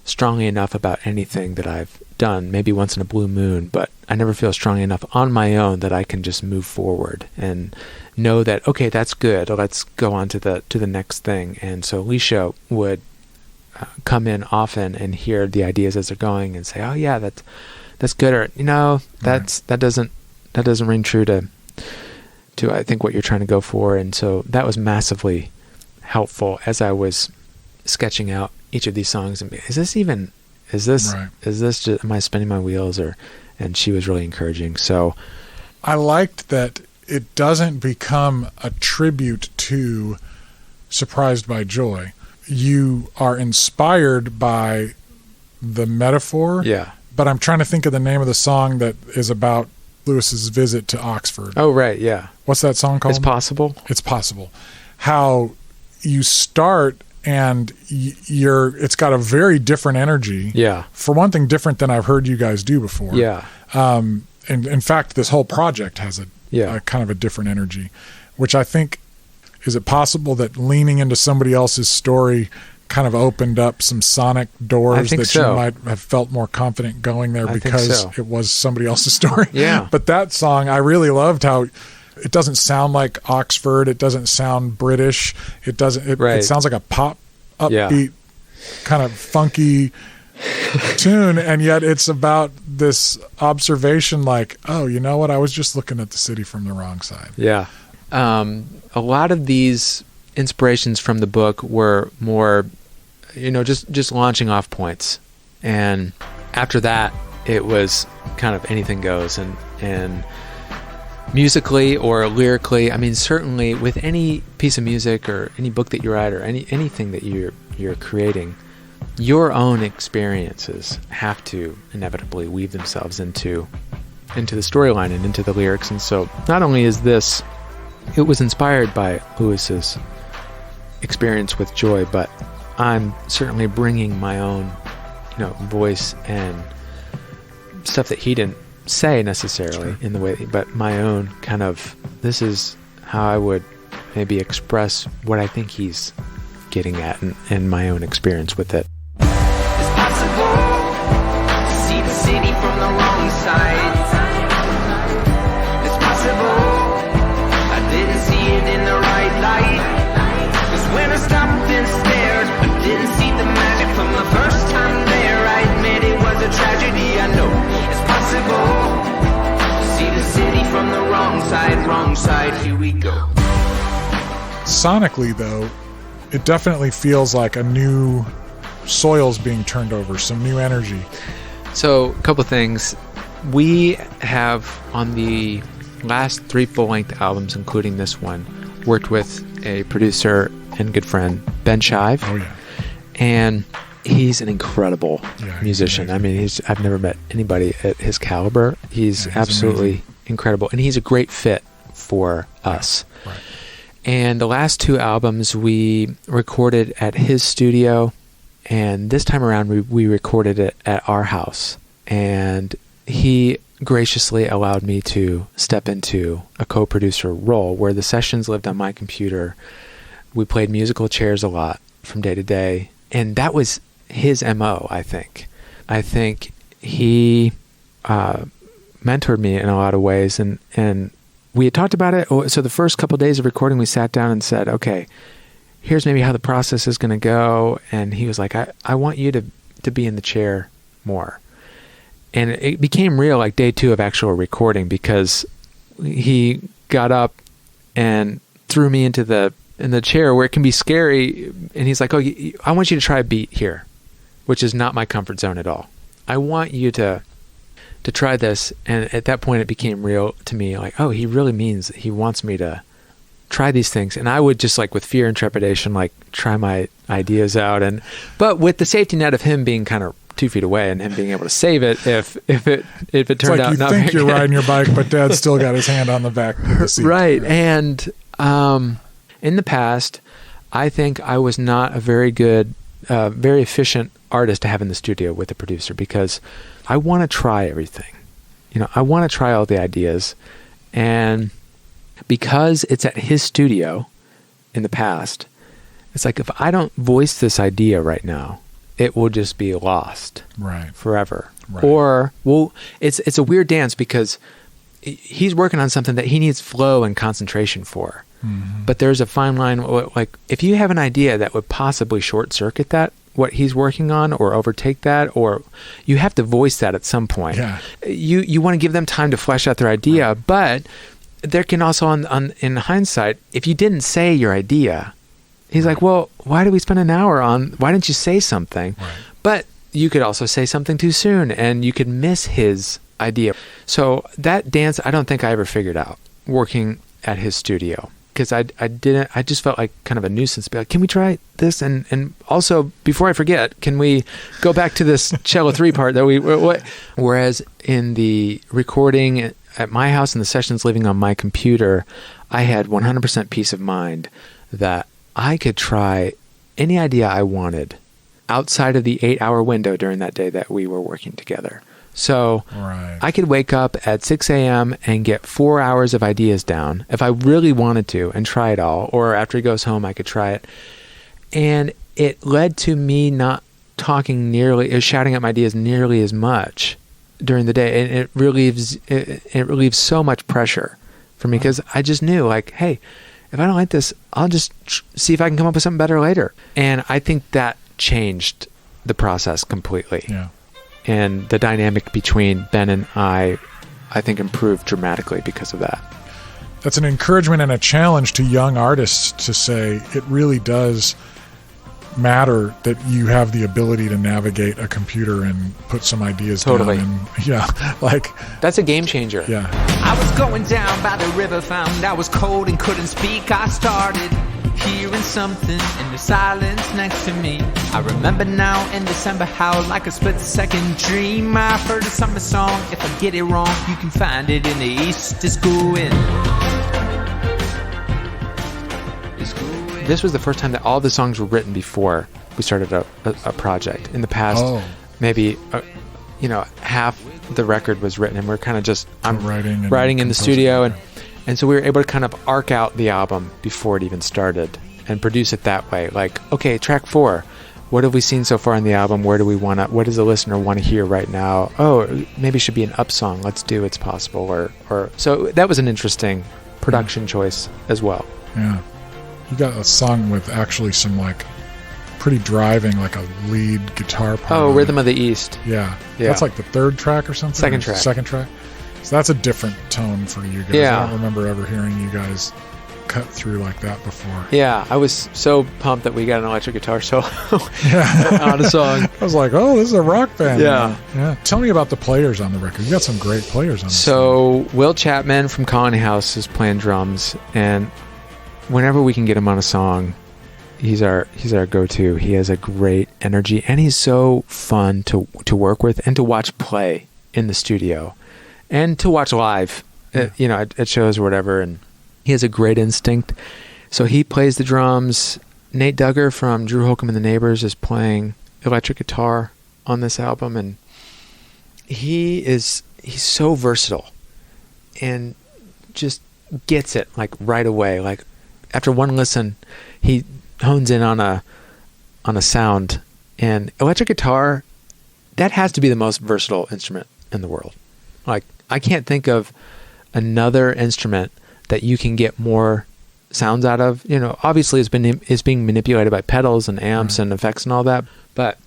Speaker 1: strongly enough about anything that I've done, maybe once in a blue moon, but I never feel strongly enough on my own that I can just move forward and know that, okay, that's good. Let's go on to the next thing. And so Alicia would come in often and hear the ideas as they're going and say, "Oh yeah, that's good," or that doesn't ring true to I think what you're trying to go for. And so that was massively helpful as I was sketching out each of these songs. And is this just, am I spinning my wheels? And she was really encouraging. So
Speaker 3: I liked that it doesn't become a tribute to Surprised by Joy. You are inspired by the metaphor.
Speaker 1: Yeah.
Speaker 3: But I'm trying to think of the name of the song that is about Lewis's visit to Oxford.
Speaker 1: Oh, right. Yeah.
Speaker 3: What's that song called?
Speaker 1: It's Possible.
Speaker 3: It's Possible. How you start and it's got a very different energy.
Speaker 1: Yeah.
Speaker 3: For one thing, different than I've heard you guys do before.
Speaker 1: Yeah.
Speaker 3: And in fact, this whole project has a kind of a different energy, which I think, is it possible that leaning into somebody else's story kind of opened up some sonic doors that you might have felt more confident going there because it was somebody else's story?
Speaker 1: Yeah.
Speaker 3: But that song, I really loved how it doesn't sound like Oxford. It doesn't sound British. It sounds like a pop, upbeat, kind of funky tune. And yet it's about this observation like, oh, you know what? I was just looking at the city from the wrong side.
Speaker 1: Yeah. A lot of these inspirations from the book were more, just launching off points. And after that, it was kind of anything goes. And musically or lyrically, I mean, certainly with any piece of music or any book that you write or anything that you're creating, your own experiences have to inevitably weave themselves into the storyline and into the lyrics. And so not only is this, it was inspired by Lewis's experience with Joy, but I'm certainly bringing my own, voice and stuff that he didn't say necessarily in the way, but my own kind of, this is how I would maybe express what I think he's getting at and my own experience with it.
Speaker 4: It's possible to see the city from the wrong side. It's possible I didn't see it in the right light. 'Cause when I stopped and stared, I didn't see the magic from the first time there. I admit it was a tragedy, I know. It's possible to see the city from the wrong side, here we go.
Speaker 3: Sonically, though, it definitely feels like a new soil's being turned over, some new energy.
Speaker 1: So, a couple things. We have, on the last 3 full-length albums, including this one, worked with a producer and good friend, Ben Shive.
Speaker 3: Oh, yeah.
Speaker 1: And he's an incredible musician. I mean, I've never met anybody at his caliber. He's absolutely amazing. Incredible. And he's a great fit for us.
Speaker 3: Right.
Speaker 1: And the last 2 albums we recorded at his studio, and this time around we recorded it at our house. And he graciously allowed me to step into a co-producer role where the sessions lived on my computer. We played musical chairs a lot from day to day, and that was his MO, I think. I think he mentored me in a lot of ways, and we had talked about it. So the first couple of days of recording, we sat down and said, okay, here's maybe how the process is going to go. And he was like, I want you to be in the chair more. And it became real like day 2 of actual recording, because he got up and threw me in the chair where it can be scary. And he's like, oh, I want you to try a beat here, which is not my comfort zone at all. I want you to try this. And at that point it became real to me, like, oh, he really means he wants me to try these things. And I would just, like, with fear and trepidation, like, try my ideas out, but with the safety net of him being kind of 2 feet away and him being able to save it if it turned out not very good.
Speaker 3: You think you're riding your bike, but Dad's still got his hand on the back of the seat.
Speaker 1: Right. And in the past, I think I was not a very good, very efficient artist to have in the studio with a producer, because I want to try everything. I want to try all the ideas. And because it's at his studio in the past, it's like, if I don't voice this idea right now, it will just be lost forever. Right. Or, well, it's a weird dance, because he's working on something that he needs flow and concentration for. Mm-hmm. But there's a fine line. Like, if you have an idea that would possibly short circuit that, what he's working on or overtake that, or you have to voice that at some point.
Speaker 3: Yeah.
Speaker 1: You want to give them time to flesh out their idea, but there can also, in hindsight, if you didn't say your idea, he's like, well, why did we spend an hour why didn't you say something?
Speaker 3: Right.
Speaker 1: But you could also say something too soon, and you could miss his idea. So that dance, I don't think I ever figured out working at his studio, because I just felt like kind of a nuisance. Be like, can we try this? And also, before I forget, can we go back to this cello 3 part that what? Whereas in the recording at my house and the sessions living on my computer, I had 100% peace of mind that I could try any idea I wanted outside of the 8-hour window during that day that we were working together. So I could wake up at 6 a.m. and get 4 hours of ideas down if I really wanted to, and try it all. Or after he goes home, I could try it. And it led to me not shouting out my ideas nearly as much during the day. And it relieves so much pressure for me, because I just knew, like, hey, if I don't like this, I'll just see if I can come up with something better later. And I think that changed the process completely.
Speaker 3: Yeah.
Speaker 1: And the dynamic between Ben and I think, improved dramatically because of that.
Speaker 3: That's an encouragement and a challenge to young artists to say it really does matter that you have the ability to navigate a computer and put some ideas
Speaker 1: Totally.
Speaker 3: down. And,
Speaker 1: that's a game changer.
Speaker 3: Yeah.
Speaker 4: I was going down by the river, found I was cold and couldn't speak. I started hearing something in the silence next to me. I remember now in December how, like a split-second dream, I've heard a summer song. If I get it wrong, you can find it in the East. It's going.
Speaker 1: This was the first time that all the songs were written before we started a project. In the past, maybe half the record was written, and we're kind of just writing in the studio, and so we were able to kind of arc out the album before it even started and produce it that way. Like, okay, track 4, what have we seen so far on the album? What does the listener want to hear right now? Oh, maybe it should be an up song. Let's do It's Possible. Or so that was an interesting production choice as well.
Speaker 3: Yeah. You got a song with actually some pretty driving, like a lead guitar part.
Speaker 1: Oh, Rhythm of the East.
Speaker 3: Yeah. That's like the 3rd track or something?
Speaker 1: Second track.
Speaker 3: So that's a different tone for you guys.
Speaker 1: Yeah.
Speaker 3: I don't remember ever hearing you guys cut through like that before.
Speaker 1: Yeah, I was so pumped that we got an electric guitar solo on a song.
Speaker 3: I was like, oh, this is a rock band.
Speaker 1: Yeah.
Speaker 3: Yeah. Tell me about the players on the record. You got some great players on this
Speaker 1: So thing. Will Chapman from Colony House is playing drums, and whenever we can get him on a song, he's our go-to. He has a great energy, and he's so fun to work with and to watch play in the studio and to watch live, at shows or whatever. And he has a great instinct. So he plays the drums. Nate Duggar from Drew Holcomb and the Neighbors is playing electric guitar on this album, and he's so versatile and just gets it right away. Like, after one listen, he hones in on a sound. And electric guitar, that has to be the most versatile instrument in the world. Like, I can't think of another instrument that you can get more sounds out of. Obviously it's being manipulated by pedals and amps and effects and all that. But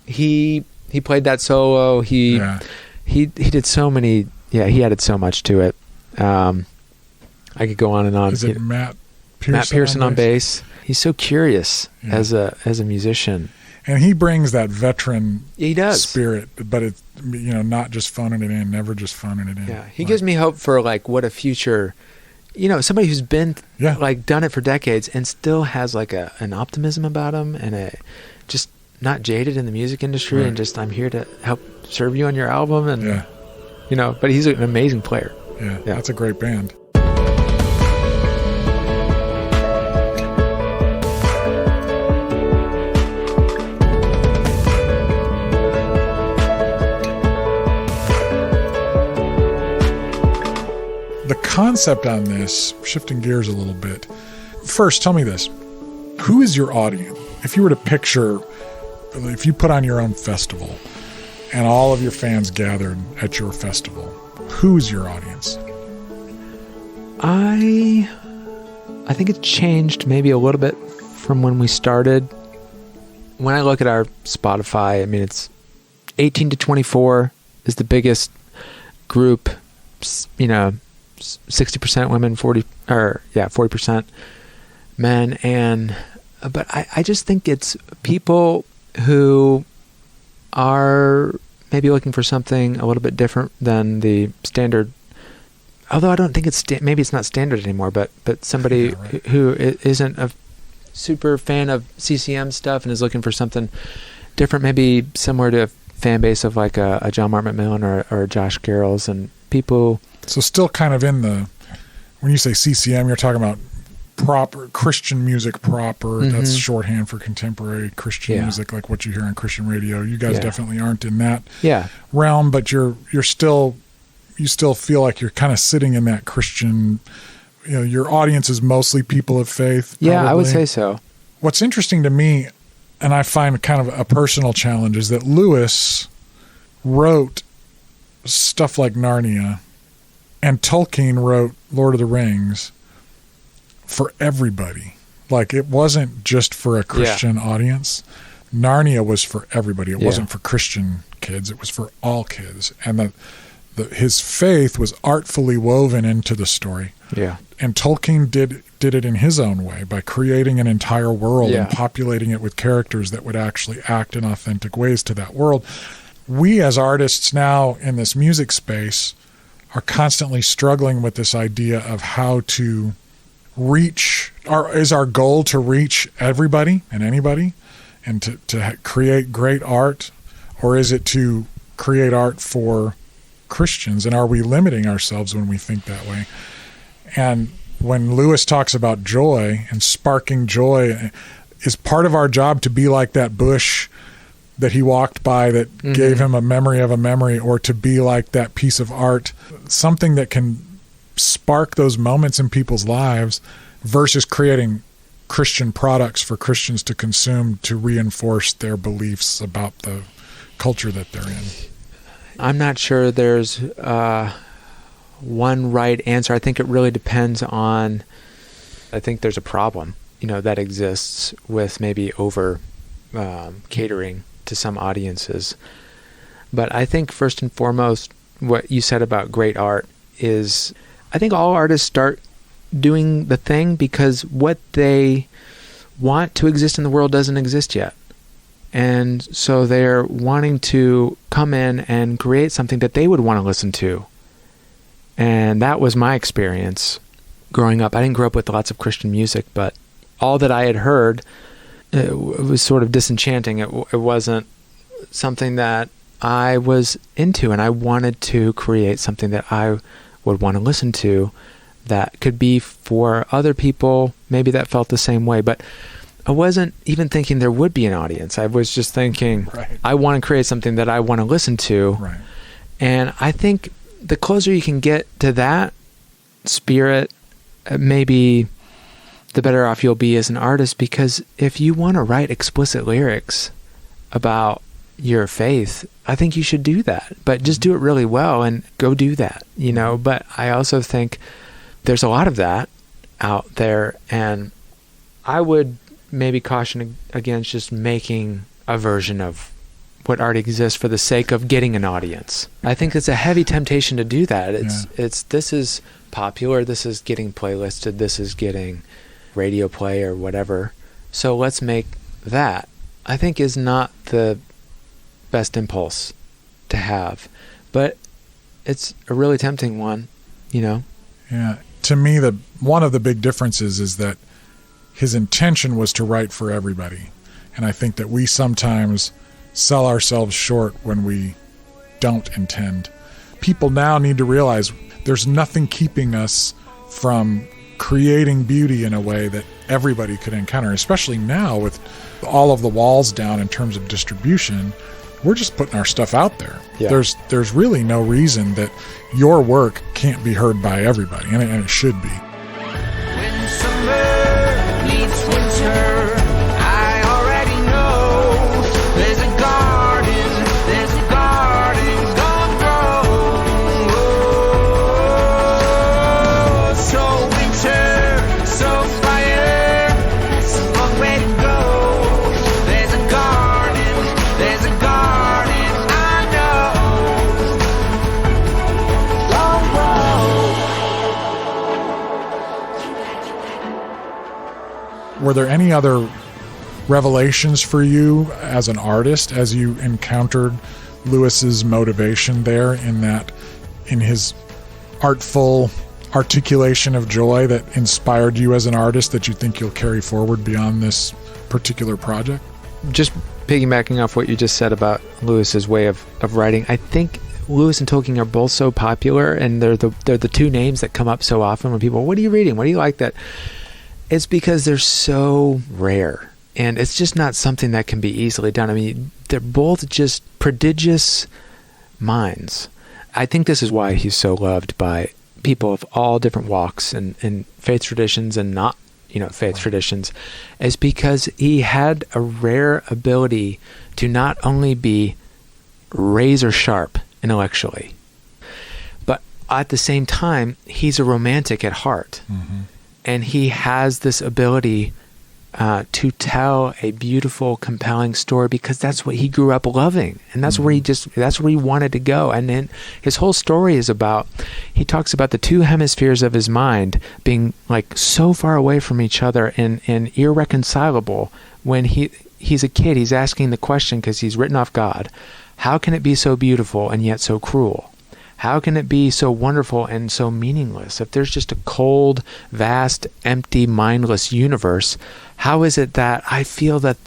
Speaker 1: he played that solo. He did so many. Yeah, he added so much to it. I could go on and on.
Speaker 3: Is it Matt
Speaker 1: Pearson on bass? He's so curious as a musician.
Speaker 3: And he brings that veteran spirit, but it's, not just phoning it in, never just phoning it in.
Speaker 1: Yeah, he gives me hope for what a future, somebody who's been done it for decades and still has an optimism about him and just not jaded in the music industry and just, I'm here to help serve you on your album and but he's an amazing player.
Speaker 3: Yeah, that's a great band. The concept on this, shifting gears a little bit. First, tell me this. Who is your audience? If you were to picture, if you put on your own festival and all of your fans gathered at your festival, who's your audience?
Speaker 1: I think it's changed maybe a little bit from when we started. when I look at our Spotify, I mean, it's 18 to 24 is the biggest group, 60% women, 40% men. But I just think it's people who are maybe looking for something a little bit different than the standard. Although I don't think maybe it's not standard anymore, but somebody who isn't a super fan of CCM stuff and is looking for something different, maybe similar to a fan base of like a John Mark McMillan or a Josh Garrels and people.
Speaker 3: So still kind of when you say CCM, you're talking about proper Christian music proper. That's shorthand for contemporary Christian music, like what you hear on Christian radio. You guys definitely aren't in that realm, but you still feel like you're kind of sitting in that Christian, your audience is mostly people of faith.
Speaker 1: Yeah,
Speaker 3: probably.
Speaker 1: I would say so.
Speaker 3: What's interesting to me, and I find kind of a personal challenge, is that Lewis wrote stuff like Narnia, and Tolkien wrote Lord of the Rings for everybody. Like, it wasn't just for a Christian audience. Narnia was for everybody. It wasn't for Christian kids. It was for all kids. And his faith was artfully woven into the story. Yeah. And Tolkien did it in his own way by creating an entire world and populating it with characters that would actually act in authentic ways to that world. We as artists now in this music space are constantly struggling with this idea of how to reach, is our goal to reach everybody and anybody and to create great art, or is it to create art for Christians? And are we limiting ourselves when we think that way? And when Lewis talks about joy and sparking joy, is part of our job to be like that bush that he walked by that gave him a memory of a memory, or to be like that piece of art, something that can spark those moments in people's lives, versus creating Christian products for Christians to consume to reinforce their beliefs about the culture that they're in?
Speaker 1: I'm not sure there's one right answer. I think it really depends on, I think there's a problem, that exists with maybe over catering to some audiences. But I think first and foremost, what you said about great art is, I think all artists start doing the thing because what they want to exist in the world doesn't exist yet. And so they're wanting to come in and create something that they would want to listen to. And that was my experience growing up. I didn't grow up with lots of Christian music, but all that I had heard, it was sort of disenchanting. It wasn't something that I was into, and I wanted to create something that I would want to listen to that could be for other people, maybe that felt the same way. But I wasn't even thinking there would be an audience. I was just thinking, I want to create something that I want to listen to. Right. And I think the closer you can get to that spirit, maybe the better off you'll be as an artist, because if you want to write explicit lyrics about your faith, I think you should do that, but just do it really well and go do that, But I also think there's a lot of that out there, and I would maybe caution against just making a version of what already exists for the sake of getting an audience. I think it's a heavy temptation to do that. This is popular, this is getting playlisted, this is getting radio play or whatever, so let's make that. I think is not the best impulse to have, but it's a really tempting one, Yeah.
Speaker 3: To me, one of the big differences is that his intention was to write for everybody. And I think that we sometimes sell ourselves short when we don't intend. People now need to realize there's nothing keeping us from creating beauty in a way that everybody could encounter, especially now with all of the walls down in terms of distribution. We're just putting our stuff out there. Yeah. There's really no reason that your work can't be heard by everybody, and it should be.
Speaker 4: When summer meets winter, I already know there's a garden gonna grow. So winter, so fire, that's a long way to go. There's a garden
Speaker 3: were there any other revelations for you as an artist as you encountered Lewis's motivation there in his artful articulation of joy that inspired you as an artist that you think you'll carry forward beyond this particular project?
Speaker 1: Just piggybacking off what you just said about Lewis's way of writing, I think Lewis and Tolkien are both so popular, and they're the two names that come up so often when people, what are you reading? What do you like that? It's because they're so rare, and it's just not something that can be easily done. I mean, they're both just prodigious minds. I think this is why he's so loved by people of all different walks and faith traditions and not, faith traditions, is because he had a rare ability to not only be razor sharp intellectually, but at the same time, he's a romantic at heart. Mm-hmm. And he has this ability to tell a beautiful, compelling story because that's what he grew up loving. And that's where that's where he wanted to go. And then his whole story is about, he talks about the two hemispheres of his mind being like so far away from each other and irreconcilable. When he's a kid, he's asking the question, because he's written off God, how can it be so beautiful and yet so cruel? How can it be so wonderful and so meaningless? If there's just a cold, vast, empty, mindless universe, how is it that I feel that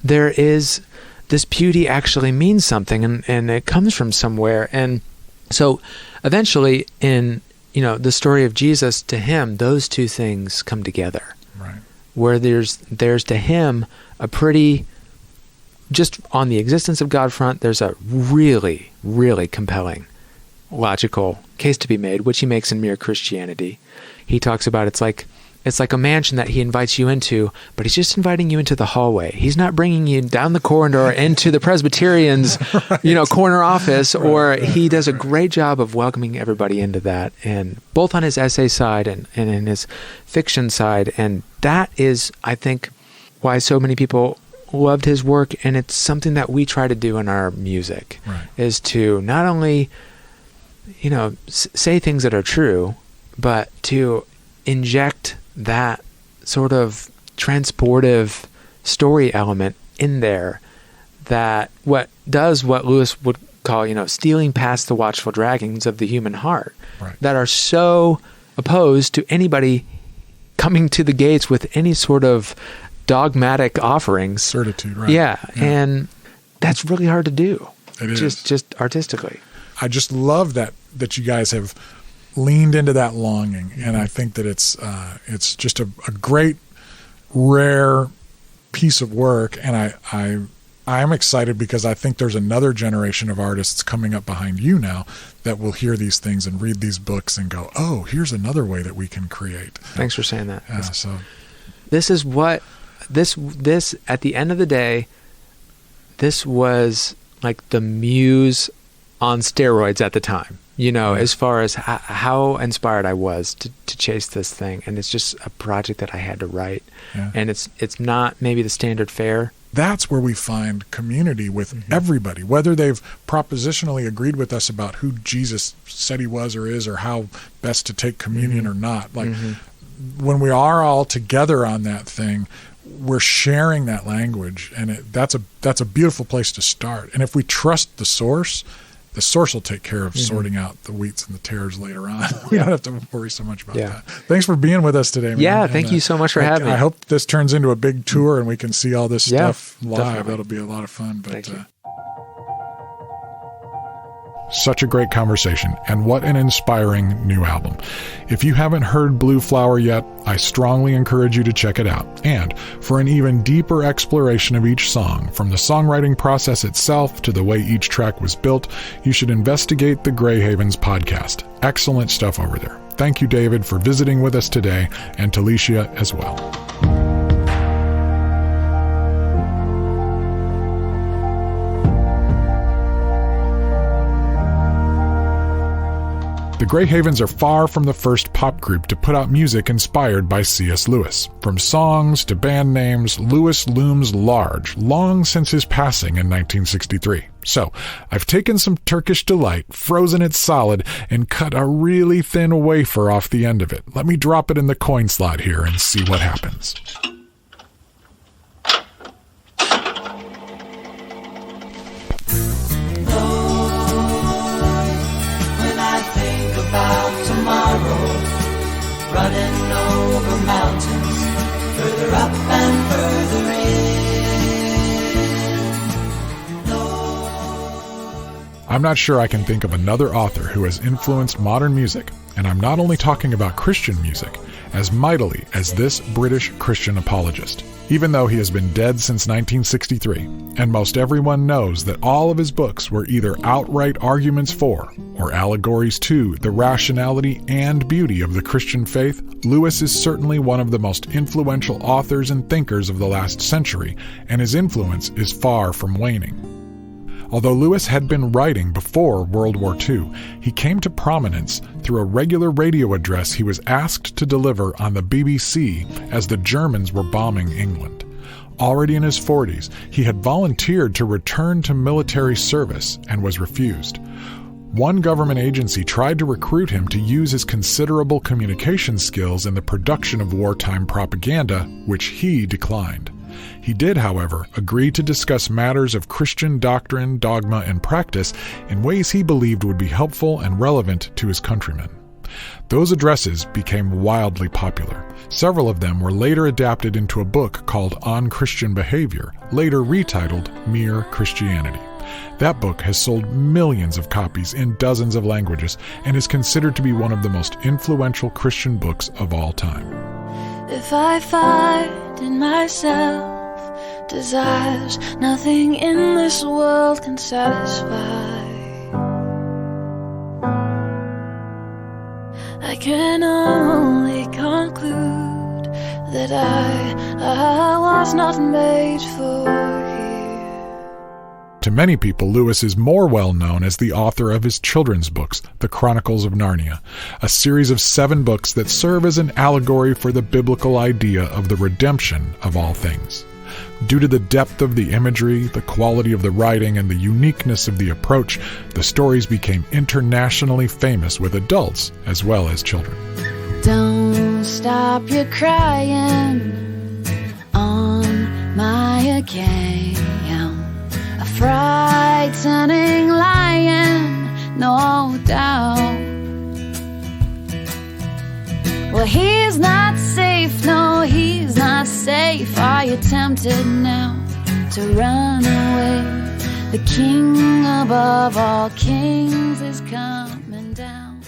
Speaker 1: there is this beauty actually means something and it comes from somewhere? And so eventually in, the story of Jesus, to him, those two things come together.
Speaker 3: Right.
Speaker 1: Where there's to him a pretty, just on the existence of God front, there's a really, really compelling logical case to be made, which he makes in Mere Christianity. He talks about it's like a mansion that he invites you into, but he's just inviting you into the hallway. He's not bringing you down the corridor into the Presbyterian's, right. Corner office, or he does a great job of welcoming everybody into that, and both on his essay side and in his fiction side. And that is, I think, why so many people loved his work, and it's something that we try to do in our music,
Speaker 3: right.
Speaker 1: is to not only say things that are true, but to inject that sort of transportive story element in there, that what Lewis would call, stealing past the watchful dragons of the human heart,
Speaker 3: right.
Speaker 1: that are so opposed to anybody coming to the gates with any sort of dogmatic offerings.
Speaker 3: Certitude, right.
Speaker 1: Yeah. And that's really hard to do.
Speaker 3: It is.
Speaker 1: Just artistically.
Speaker 3: I just love that you guys have leaned into that longing, and I think that it's just a great, rare piece of work, and I am excited because I think there's another generation of artists coming up behind you now that will hear these things and read these books and go, oh, here's another way that we can create.
Speaker 1: Thanks for saying that.
Speaker 3: So
Speaker 1: this is what this at the end of the day, this was like the muse on steroids at the time, as far as how inspired I was to chase this thing. And it's just a project that I had to write. Yeah. And it's not maybe the standard fare.
Speaker 3: That's where we find community with mm-hmm. everybody, whether they've propositionally agreed with us about who Jesus said he was or is, or how best to take communion mm-hmm. or not. Like mm-hmm. when we are all together on that thing, we're sharing that language, and that's a beautiful place to start. And if we trust the source will take care of mm-hmm. sorting out the wheats and the tares later on. We don't have to worry so much about that. Thanks for being with us today, man.
Speaker 1: Yeah, thank you so much for having me.
Speaker 3: I hope this turns into a big tour and we can see all this stuff live.
Speaker 1: Definitely.
Speaker 3: That'll be a lot of fun. But
Speaker 1: thank you.
Speaker 3: Such a great conversation, and what an inspiring new album. If you haven't heard Blue Flower yet, I strongly encourage you to check it out. And for an even deeper exploration of each song, from the songwriting process itself to the way each track was built, you should investigate the Grey Havens podcast. Excellent stuff over there. Thank you, David, for visiting with us today, and Talicia as well. The Grey Havens are far from the first pop group to put out music inspired by C.S. Lewis. From songs to band names, Lewis looms large, long since his passing in 1963. So, I've taken some Turkish Delight, frozen it solid, and cut a really thin wafer off the end of it. Let me drop it in the coin slot here and see what happens.
Speaker 6: When I think about tomorrow, running over mountains, further up and further in.
Speaker 3: I'm not sure I can think of another author who has influenced modern music, and I'm not only talking about Christian music, as mightily as this British Christian apologist, even though he has been dead since 1963, and most everyone knows that all of his books were either outright arguments for, or allegories to, the rationality and beauty of the Christian faith. Lewis is certainly one of the most influential authors and thinkers of the last century, and his influence is far from waning. Although Lewis had been writing before World War II, he came to prominence through a regular radio address he was asked to deliver on the BBC as the Germans were bombing England. Already in his 40s, he had volunteered to return to military service and was refused. One government agency tried to recruit him to use his considerable communication skills in the production of wartime propaganda, which he declined. He did, however, agree to discuss matters of Christian doctrine, dogma, and practice in ways he believed would be helpful and relevant to his countrymen. Those addresses became wildly popular. Several of them were later adapted into a book called On Christian Behavior, later retitled Mere Christianity. That book has sold millions of copies in dozens of languages and is considered to be one of the most influential Christian books of all time.
Speaker 8: If I find in myself desires nothing in this world can satisfy, I can only conclude that I was not made for here.
Speaker 3: To many people, Lewis is more well known as the author of his children's books, The Chronicles of Narnia, a series of 7 books that serve as an allegory for the biblical idea of the redemption of all things. Due to the depth of the imagery, the quality of the writing, and the uniqueness of the approach, the stories became internationally famous with adults as well as children.
Speaker 8: Don't stop your crying on my account. A frightening lion, no doubt. Well, he's not safe, no, he's not safe. Are you tempted now to run away? The king above all kings is coming down.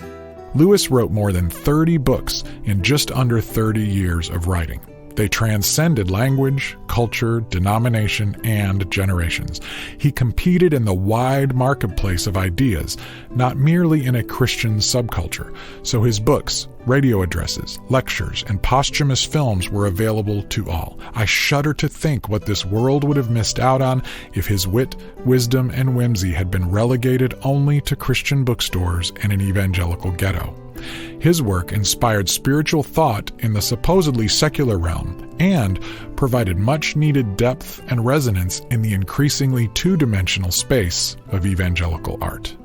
Speaker 3: Lewis wrote more than 30 books in just under 30 years of writing. They transcended language, culture, denomination, and generations. He competed in the wide marketplace of ideas, not merely in a Christian subculture. So his books, radio addresses, lectures, and posthumous films were available to all. I shudder to think what this world would have missed out on if his wit, wisdom, and whimsy had been relegated only to Christian bookstores and an evangelical ghetto. His work inspired spiritual thought in the supposedly secular realm and provided much-needed depth and resonance in the increasingly two-dimensional space of evangelical art.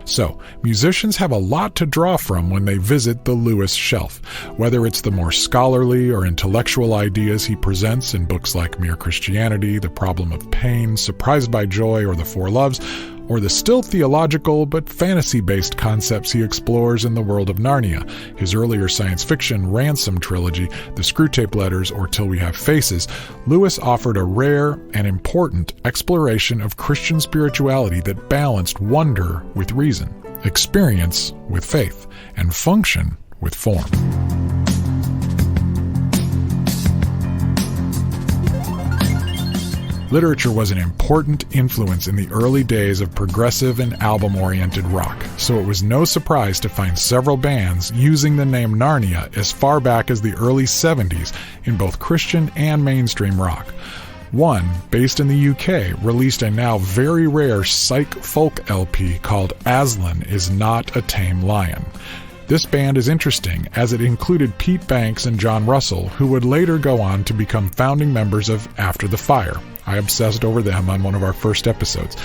Speaker 3: So, musicians have a lot to draw from when they visit the Lewis shelf, whether it's the more scholarly or intellectual ideas he presents in books like Mere Christianity, The Problem of Pain, Surprised by Joy, or The Four Loves, or the still theological but fantasy-based concepts he explores in The World of Narnia, his earlier science fiction Ransom trilogy, The Screwtape Letters, or Till We Have Faces. Lewis offered a rare and important exploration of Christian spirituality that balanced wonder with reason, experience with faith, and function with form. Literature was an important influence in the early days of progressive and album-oriented rock, so it was no surprise to find several bands using the name Narnia as far back as the early 70s in both Christian and mainstream rock. One, based in the UK, released a now very rare psych folk LP called Aslan Is Not a Tame Lion. This band is interesting as it included Pete Banks and John Russell, who would later go on to become founding members of After the Fire. I obsessed over them on one of our first episodes.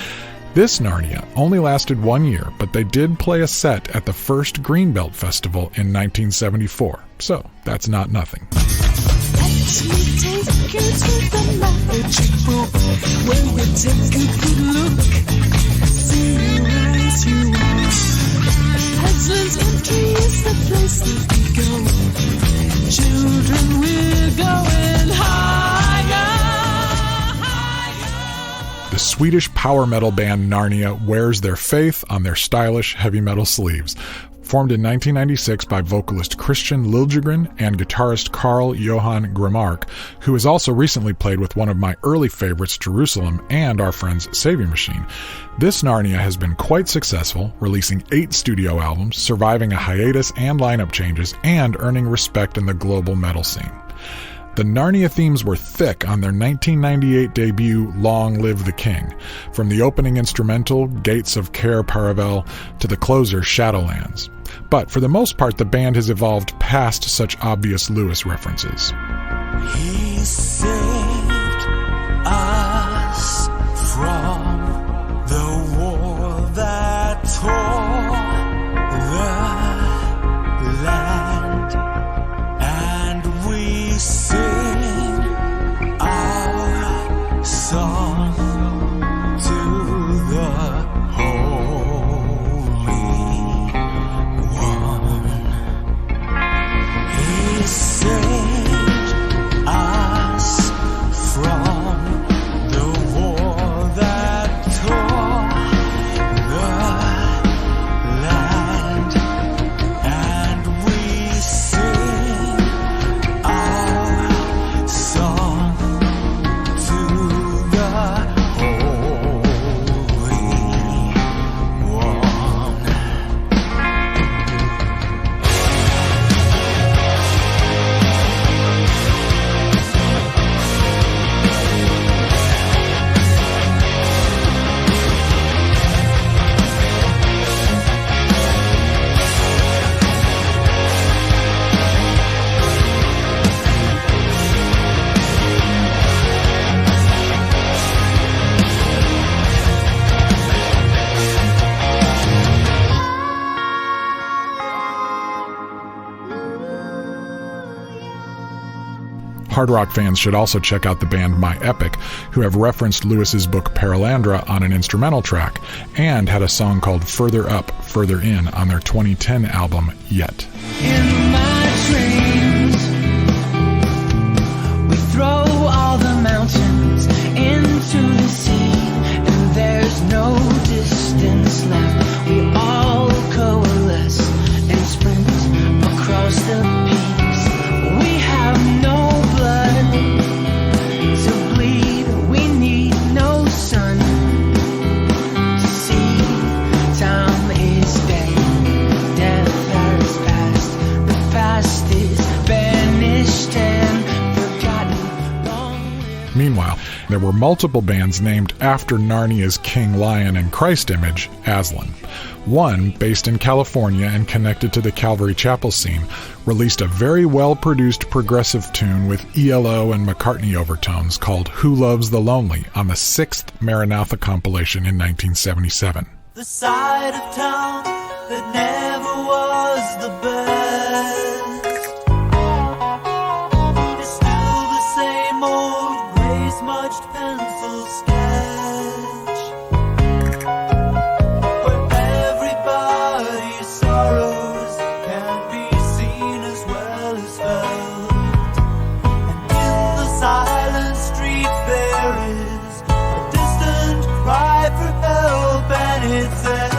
Speaker 3: This Narnia only lasted 1 year, but they did play a set at the first Greenbelt Festival in 1974, so that's not nothing.
Speaker 4: Let me take you to the magic book, where we take a good look, see you as you are. Aslan's country is the place that we go. Children, we're going higher, higher.
Speaker 3: The Swedish power metal band Narnia wears their faith on their stylish heavy metal sleeves. Formed in 1996 by vocalist Christian Liljegren and guitarist Carl Johan Grimark, who has also recently played with one of my early favorites, Jerusalem, and our friends Saving Machine. This Narnia has been quite successful, releasing 8 studio albums, surviving a hiatus and lineup changes, and earning respect in the global metal scene. The Narnia themes were thick on their 1998 debut, Long Live the King, from the opening instrumental, Gates of Cair Paravel, to the closer, Shadowlands. But for the most part, the band has evolved past such obvious Lewis references.
Speaker 4: He saved us from the war that tore the land, and we sing our song to the Holy One. He saved us from the war that tore the land, and we sing our song to the Holy One.
Speaker 3: Hard rock fans should also check out the band My Epic, who have referenced Lewis's book Paralandra on an instrumental track, and had a song called Further Up, Further In on their 2010 album, Yet.
Speaker 4: In my dreams, we throw all the mountains into the sea, and there's no distance left. We all coalesce and sprint across the peaks. We have no blood to bleed. We need no sun to see. Time is day, death has passed. The past is banished and forgotten. Long live.
Speaker 3: Meanwhile, there were multiple bands named after Narnia's King Lion and Christ image, Aslan. One, based in California and connected to the Calvary Chapel scene, released a very well-produced progressive tune with ELO and McCartney overtones called Who Loves the Lonely on the 6th Maranatha compilation in 1977.
Speaker 4: The side of town that never was the best is still the same old gray smudged pencil sketch, where everybody's sorrows can be seen as well as felt. And in the silent streets there is a distant cry for help, and it says,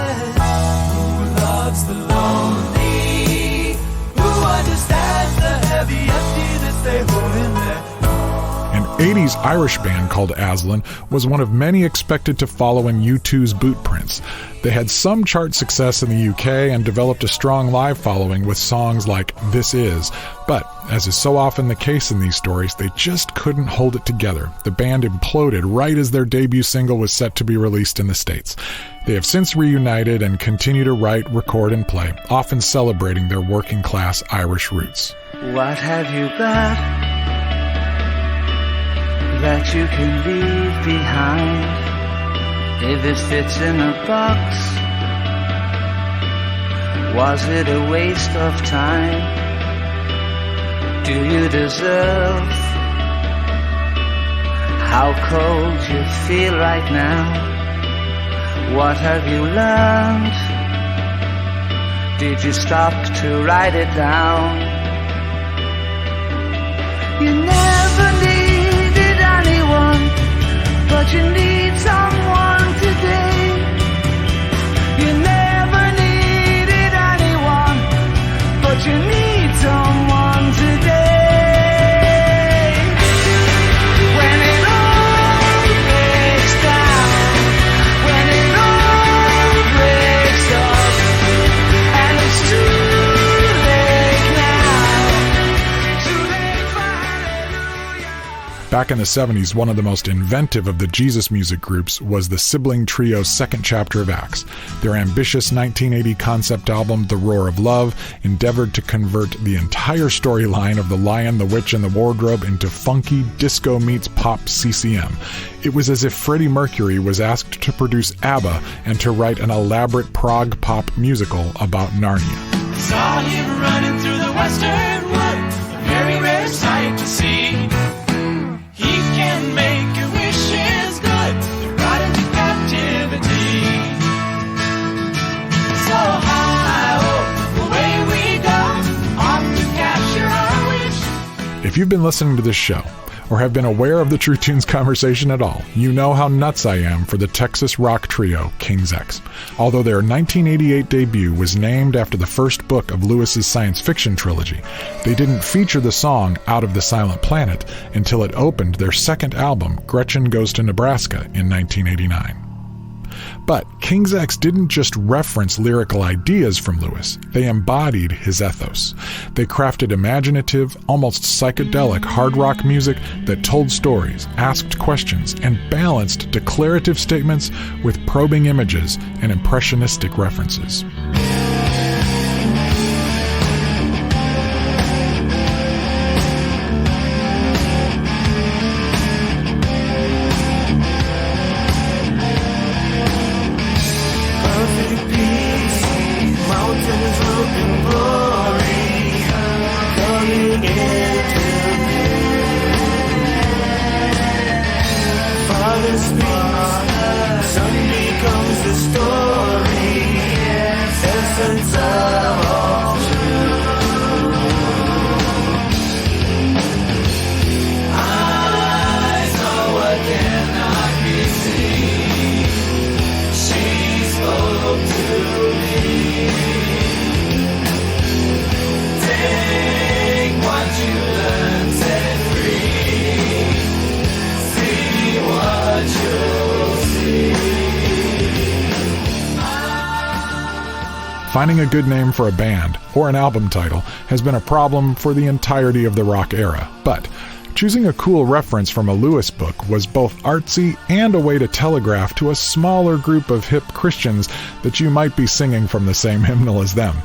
Speaker 4: who loves the lonely? Who understands the heavy emptiness they hold in their
Speaker 3: An 80s Irish band called Aslan was one of many expected to follow in U2's boot prints. They had some chart success in the UK and developed a strong live following with songs like This Is, but as is so often the case in these stories, they just couldn't hold it together. The band imploded right as their debut single was set to be released in the States. They have since reunited and continue to write, record, and play, often celebrating their working-class Irish roots.
Speaker 6: What have you got that you can leave behind? if it fits in a box? Was it a waste of time? Do you deserve how cold you feel right now? What have you learned? Did you stop to write it down? You never needed anyone, but you need someone today. You never needed anyone, but you need someone today. When it all breaks down, when it all breaks up, and it's too late now, too late for hallelujah.
Speaker 3: Back in the 70s, one of the most inventive of the Jesus music groups was the sibling trio's second chapter of Acts. Their ambitious 1980 concept album, The Roar of Love, endeavored to convert the entire storyline of The Lion, the Witch, and the Wardrobe into funky disco meets pop CCM. It was as if Freddie Mercury was asked to produce ABBA and to write an elaborate prog pop musical about Narnia.
Speaker 4: Saw him running through the western wood, a very rare sight to see. He can make your wishes good, you're brought into captivity. So high, away we go, off to capture our wish.
Speaker 3: If you've been listening to this show, or have been aware of the True Tunes conversation at all, you know how nuts I am for the Texas rock trio King's X. Although their 1988 debut was named after the first book of Lewis's science fiction trilogy, they didn't feature the song Out of the Silent Planet until it opened their second album, Gretchen Goes to Nebraska, in 1989. But King's X didn't just reference lyrical ideas from Lewis, they embodied his ethos. They crafted imaginative, almost psychedelic hard rock music that told stories, asked questions, and balanced declarative statements with probing images and impressionistic references. Finding a good name for a band or an album title has been a problem for the entirety of the rock era, but choosing a cool reference from a Lewis book was both artsy and a way to telegraph to a smaller group of hip Christians that you might be singing from the same hymnal as them.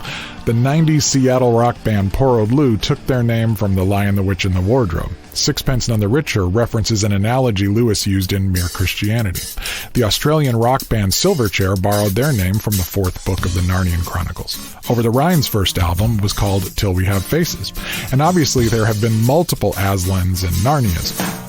Speaker 3: The 90s Seattle rock band Poor Old Lou took their name from The Lion, the Witch, and the Wardrobe. Sixpence None the Richer references an analogy Lewis used in Mere Christianity. The Australian rock band Silverchair borrowed their name from the fourth book of the Narnian Chronicles. Over the Rhine's first album was called Till We Have Faces. And obviously there have been multiple Aslans and Narnias.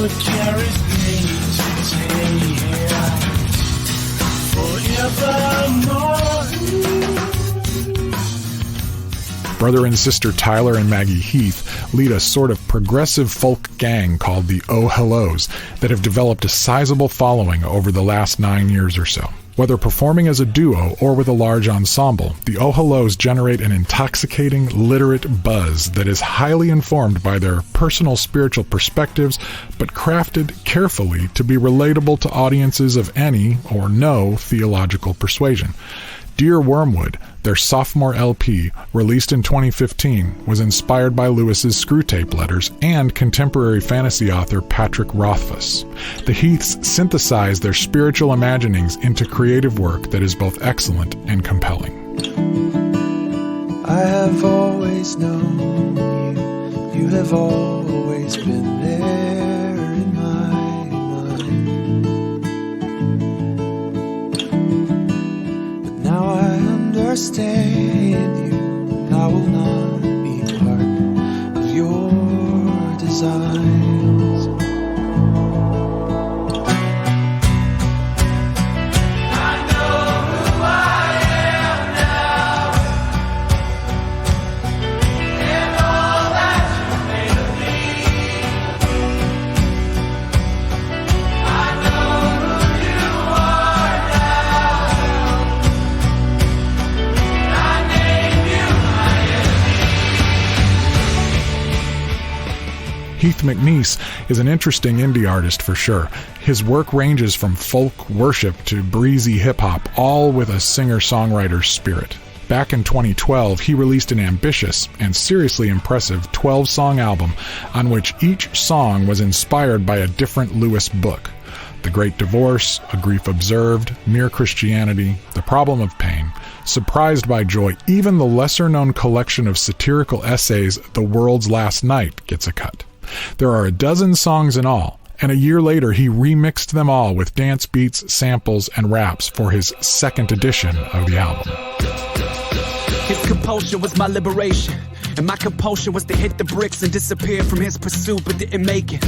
Speaker 4: What carries me today?
Speaker 3: Brother and sister Tyler and Maggie Heath lead a sort of progressive folk gang called the Oh Hellos that have developed a sizable following over the last 9 years or so. Whether performing as a duo or with a large ensemble, the Oh Hellos generate an intoxicating, literate buzz that is highly informed by their personal spiritual perspectives, but crafted carefully to be relatable to audiences of any or no theological persuasion. Dear Wormwood, their sophomore LP, released in 2015, was inspired by Lewis's Screwtape Letters and contemporary fantasy author Patrick Rothfuss. The Heaths synthesize their spiritual imaginings into creative work that is both excellent and compelling.
Speaker 4: I have always known you have always been there in my mind. But now I understand you, and I will not be part of your designs. I know who I am now, and all that you made of me. I know who you are now. I name you my
Speaker 3: Heath McNeese is an interesting indie artist for sure. His work ranges from folk worship to breezy hip-hop, all with a singer-songwriter's spirit. Back in 2012, he released an ambitious and seriously impressive 12-song album on which each song was inspired by a different Lewis book. The Great Divorce, A Grief Observed, Mere Christianity, The Problem of Pain, Surprised by Joy, even the lesser-known collection of satirical essays, The World's Last Night, gets a cut. There are a dozen songs in all, and a year later he remixed them all with dance beats, samples, and raps for his second edition of the album.
Speaker 9: His compulsion was my liberation, and my compulsion was to hit the bricks and disappear from his pursuit, but didn't make it.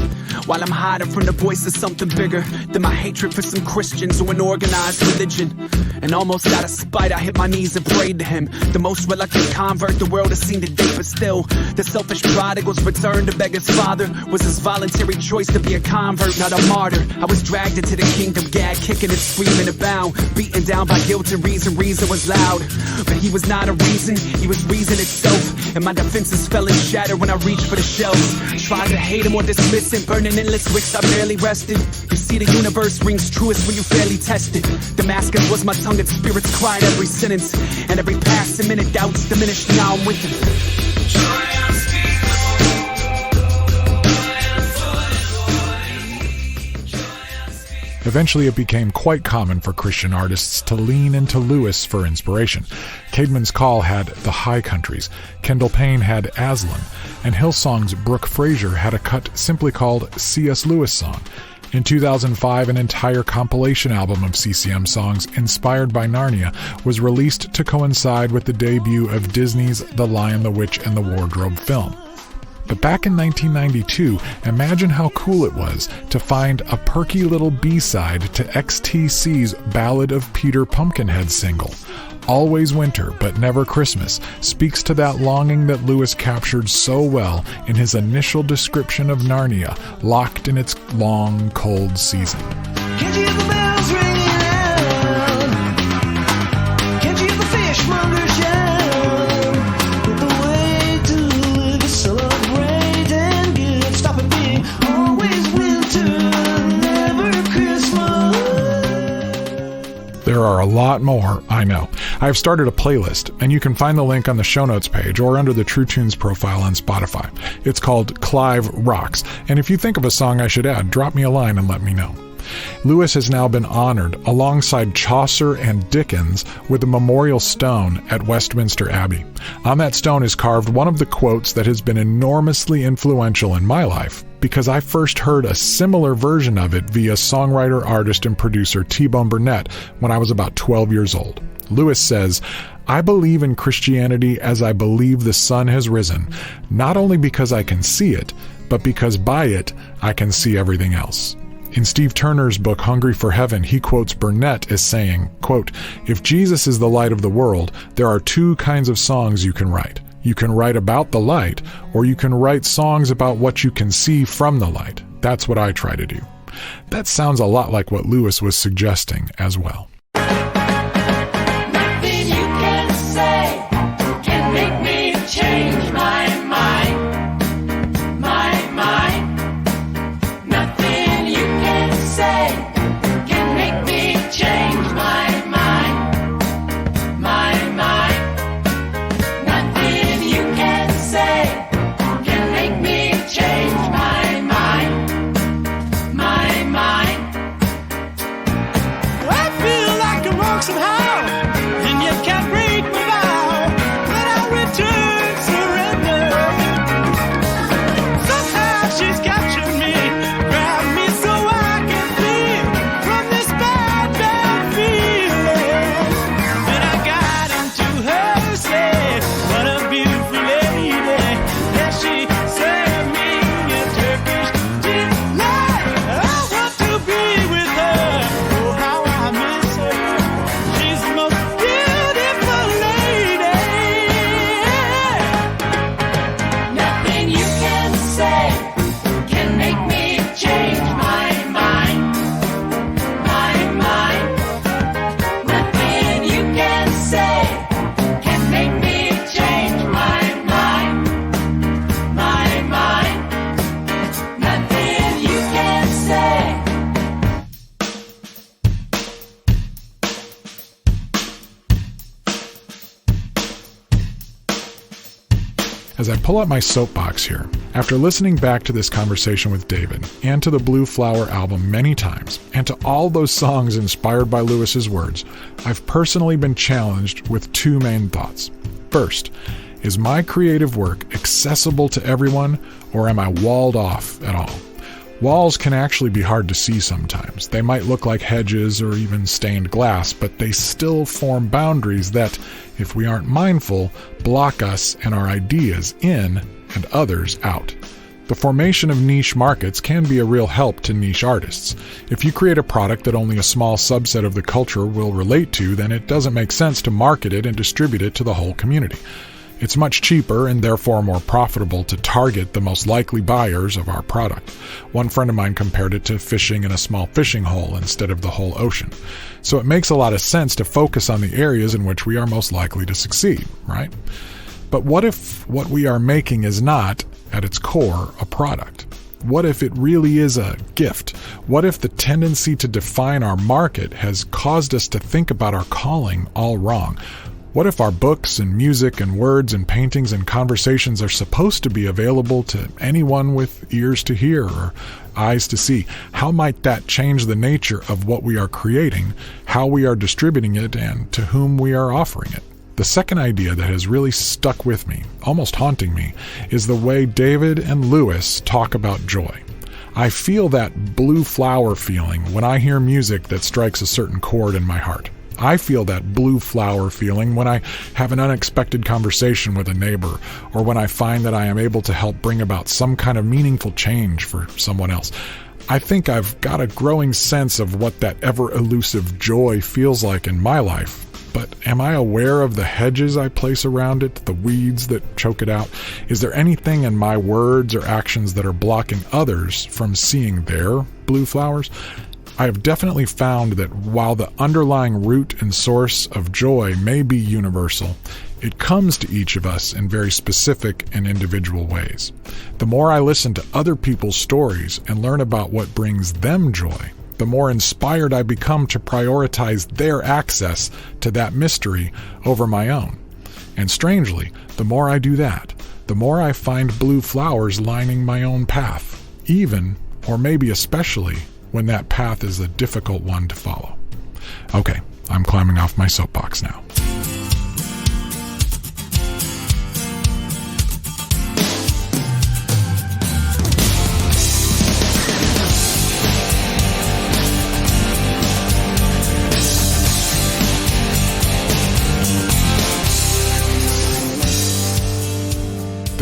Speaker 9: While I'm hiding from the voice of something bigger than my hatred for some Christians or an organized religion. And almost out of spite, I hit my knees and prayed to him. The most reluctant convert the world has seen today, but still, the selfish prodigal's return to beg his father was his voluntary choice to be a convert, not a martyr. I was dragged into the kingdom, gag, kicking and screaming about, beaten down by guilt and reason. Reason was loud, but he was not a reason, he was reason itself. And my defenses fell and shattered when I reached for the shelves. Tried to hate him or dismiss him, burning endless wicks, I barely rested. You see, the universe rings truest when you fairly test it. Damascus was my tongue and spirits cried every sentence, and every passing minute doubts diminished. Now I'm with him.
Speaker 3: Eventually, it became quite common for Christian artists to lean into Lewis for inspiration. Caedmon's Call had The High Countries, Kendall Payne had Aslan, and Hillsong's Brooke Fraser had a cut simply called C.S. Lewis Song. In 2005, an entire compilation album of CCM songs inspired by Narnia was released to coincide with the debut of Disney's The Lion, the Witch, and the Wardrobe film. But back in 1992, imagine how cool it was to find a perky little B-side to XTC's Ballad of Peter Pumpkinhead single. Always Winter, But Never Christmas speaks to that longing that Lewis captured so well in his initial description of Narnia, locked in its long, cold season.
Speaker 4: Can't you hear the bells ringing out? Can't you hear the fishmonger shout? The way to live is celebrate and give. Stop it being always winter, never Christmas.
Speaker 3: There are a lot more, I know. I've started a playlist, and you can find the link on the show notes page or under the True Tunes profile on Spotify. It's called Clive Rocks, and if you think of a song I should add, drop me a line and let me know. Lewis has now been honored alongside Chaucer and Dickens with a memorial stone at Westminster Abbey. On that stone is carved one of the quotes that has been enormously influential in my life, because I first heard a similar version of it via songwriter, artist, and producer T-Bone Burnett when I was about 12 years old. Lewis says, "I believe in Christianity as I believe the sun has risen, not only because I can see it, but because by it I can see everything else." In Steve Turner's book, Hungry for Heaven, he quotes Burnett as saying, quote, "If Jesus is the light of the world, there are two kinds of songs you can write. You can write about the light, or you can write songs about what you can see from the light. That's what I try to do." That sounds a lot like what Lewis was suggesting as well.
Speaker 6: Nothing you can say can make me change my mind. My mind. Nothing you can say can make me change my mind. My mind. Nothing you can say can make me change my mind. My mind. I feel like I'm wrong somehow, and you can't break my vow. But I return surrender. Somehow she's captured me, grabbed me so I can flee from this bad, bad feeling. And I got into her sled, what a beautiful lady. Yeah, she served me a Turkish delight. I want to be with her, oh how I miss her. She's the most beautiful lady. Nothing you can say can make me change my mind. My mind. Nothing you can say can make me change my mind. My mind. Nothing you can say.
Speaker 3: As I pull up my soapbox here, after listening back to this conversation with David, and to the Blue Flower album many times, and to all those songs inspired by Lewis's words, I've personally been challenged with two main thoughts. First, is my creative work accessible to everyone, or am I walled off at all? Walls can actually be hard to see sometimes. They might look like hedges or even stained glass, but they still form boundaries that, if we aren't mindful, block us and our ideas in and others out. The formation of niche markets can be a real help to niche artists. If you create a product that only a small subset of the culture will relate to, then it doesn't make sense to market it and distribute it to the whole community. It's much cheaper and therefore more profitable to target the most likely buyers of our product. One friend of mine compared it to fishing in a small fishing hole instead of the whole ocean. So it makes a lot of sense to focus on the areas in which we are most likely to succeed, right? But what if what we are making is not, at its core, a product? What if it really is a gift? What if the tendency to define our market has caused us to think about our calling all wrong? What if our books and music and words and paintings and conversations are supposed to be available to anyone with ears to hear or eyes to see? How might that change the nature of what we are creating, how we are distributing it, and to whom we are offering it? The second idea that has really stuck with me, almost haunting me, is the way David and Lewis talk about joy. I feel that blue flower feeling when I hear music that strikes a certain chord in my heart. I feel that blue flower feeling when I have an unexpected conversation with a neighbor, or when I find that I am able to help bring about some kind of meaningful change for someone else. I think I've got a growing sense of what that ever-elusive joy feels like in my life. But am I aware of the hedges I place around it, the weeds that choke it out? Is there anything in my words or actions that are blocking others from seeing their blue flowers? I have definitely found that while the underlying root and source of joy may be universal, it comes to each of us in very specific and individual ways. The more I listen to other people's stories and learn about what brings them joy, the more inspired I become to prioritize their access to that mystery over my own. And strangely, the more I do that, the more I find blue flowers lining my own path, even, or maybe especially, when that path is a difficult one to follow. Okay, I'm climbing off my soapbox now.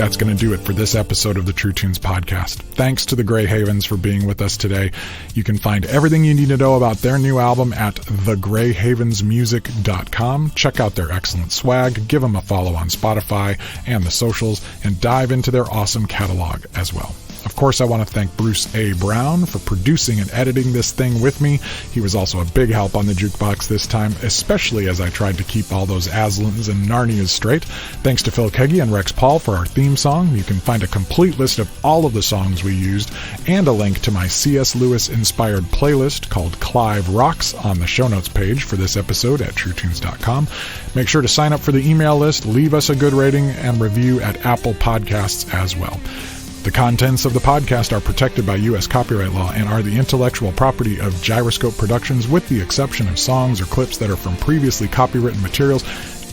Speaker 3: That's going to do it for this episode of the True Tunes podcast. Thanks to the Grey Havens for being with us today. You can find everything you need to know about their new album at thegreyhavensmusic.com. Check out their excellent swag, give them a follow on Spotify and the socials, and dive into their awesome catalog as well. Of course, I want to thank Bruce A. Brown for producing and editing this thing with me. He was also a big help on the Jukebox this time, especially as I tried to keep all those Aslans and Narnias straight. Thanks to Phil Keggy and Rex Paul for our theme song. You can find a complete list of all of the songs we used and a link to my C.S. Lewis-inspired playlist called Clive Rocks on the show notes page for this episode at truetunes.com. Make sure to sign up for the email list, leave us a good rating and review at Apple Podcasts as well. The contents of the podcast are protected by U.S. copyright law and are the intellectual property of Gyroscope Productions, with the exception of songs or clips that are from previously copywritten materials.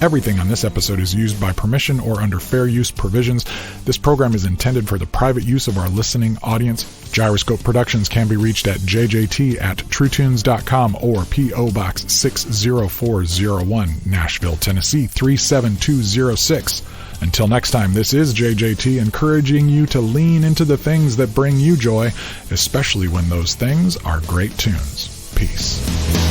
Speaker 3: Everything on this episode is used by permission or under fair use provisions. This program is intended for the private use of our listening audience. Gyroscope Productions can be reached at jjt@truetunes.com or P.O. Box 60401, Nashville, Tennessee 37206. Until next time, this is JJT encouraging you to lean into the things that bring you joy, especially when those things are great tunes. Peace.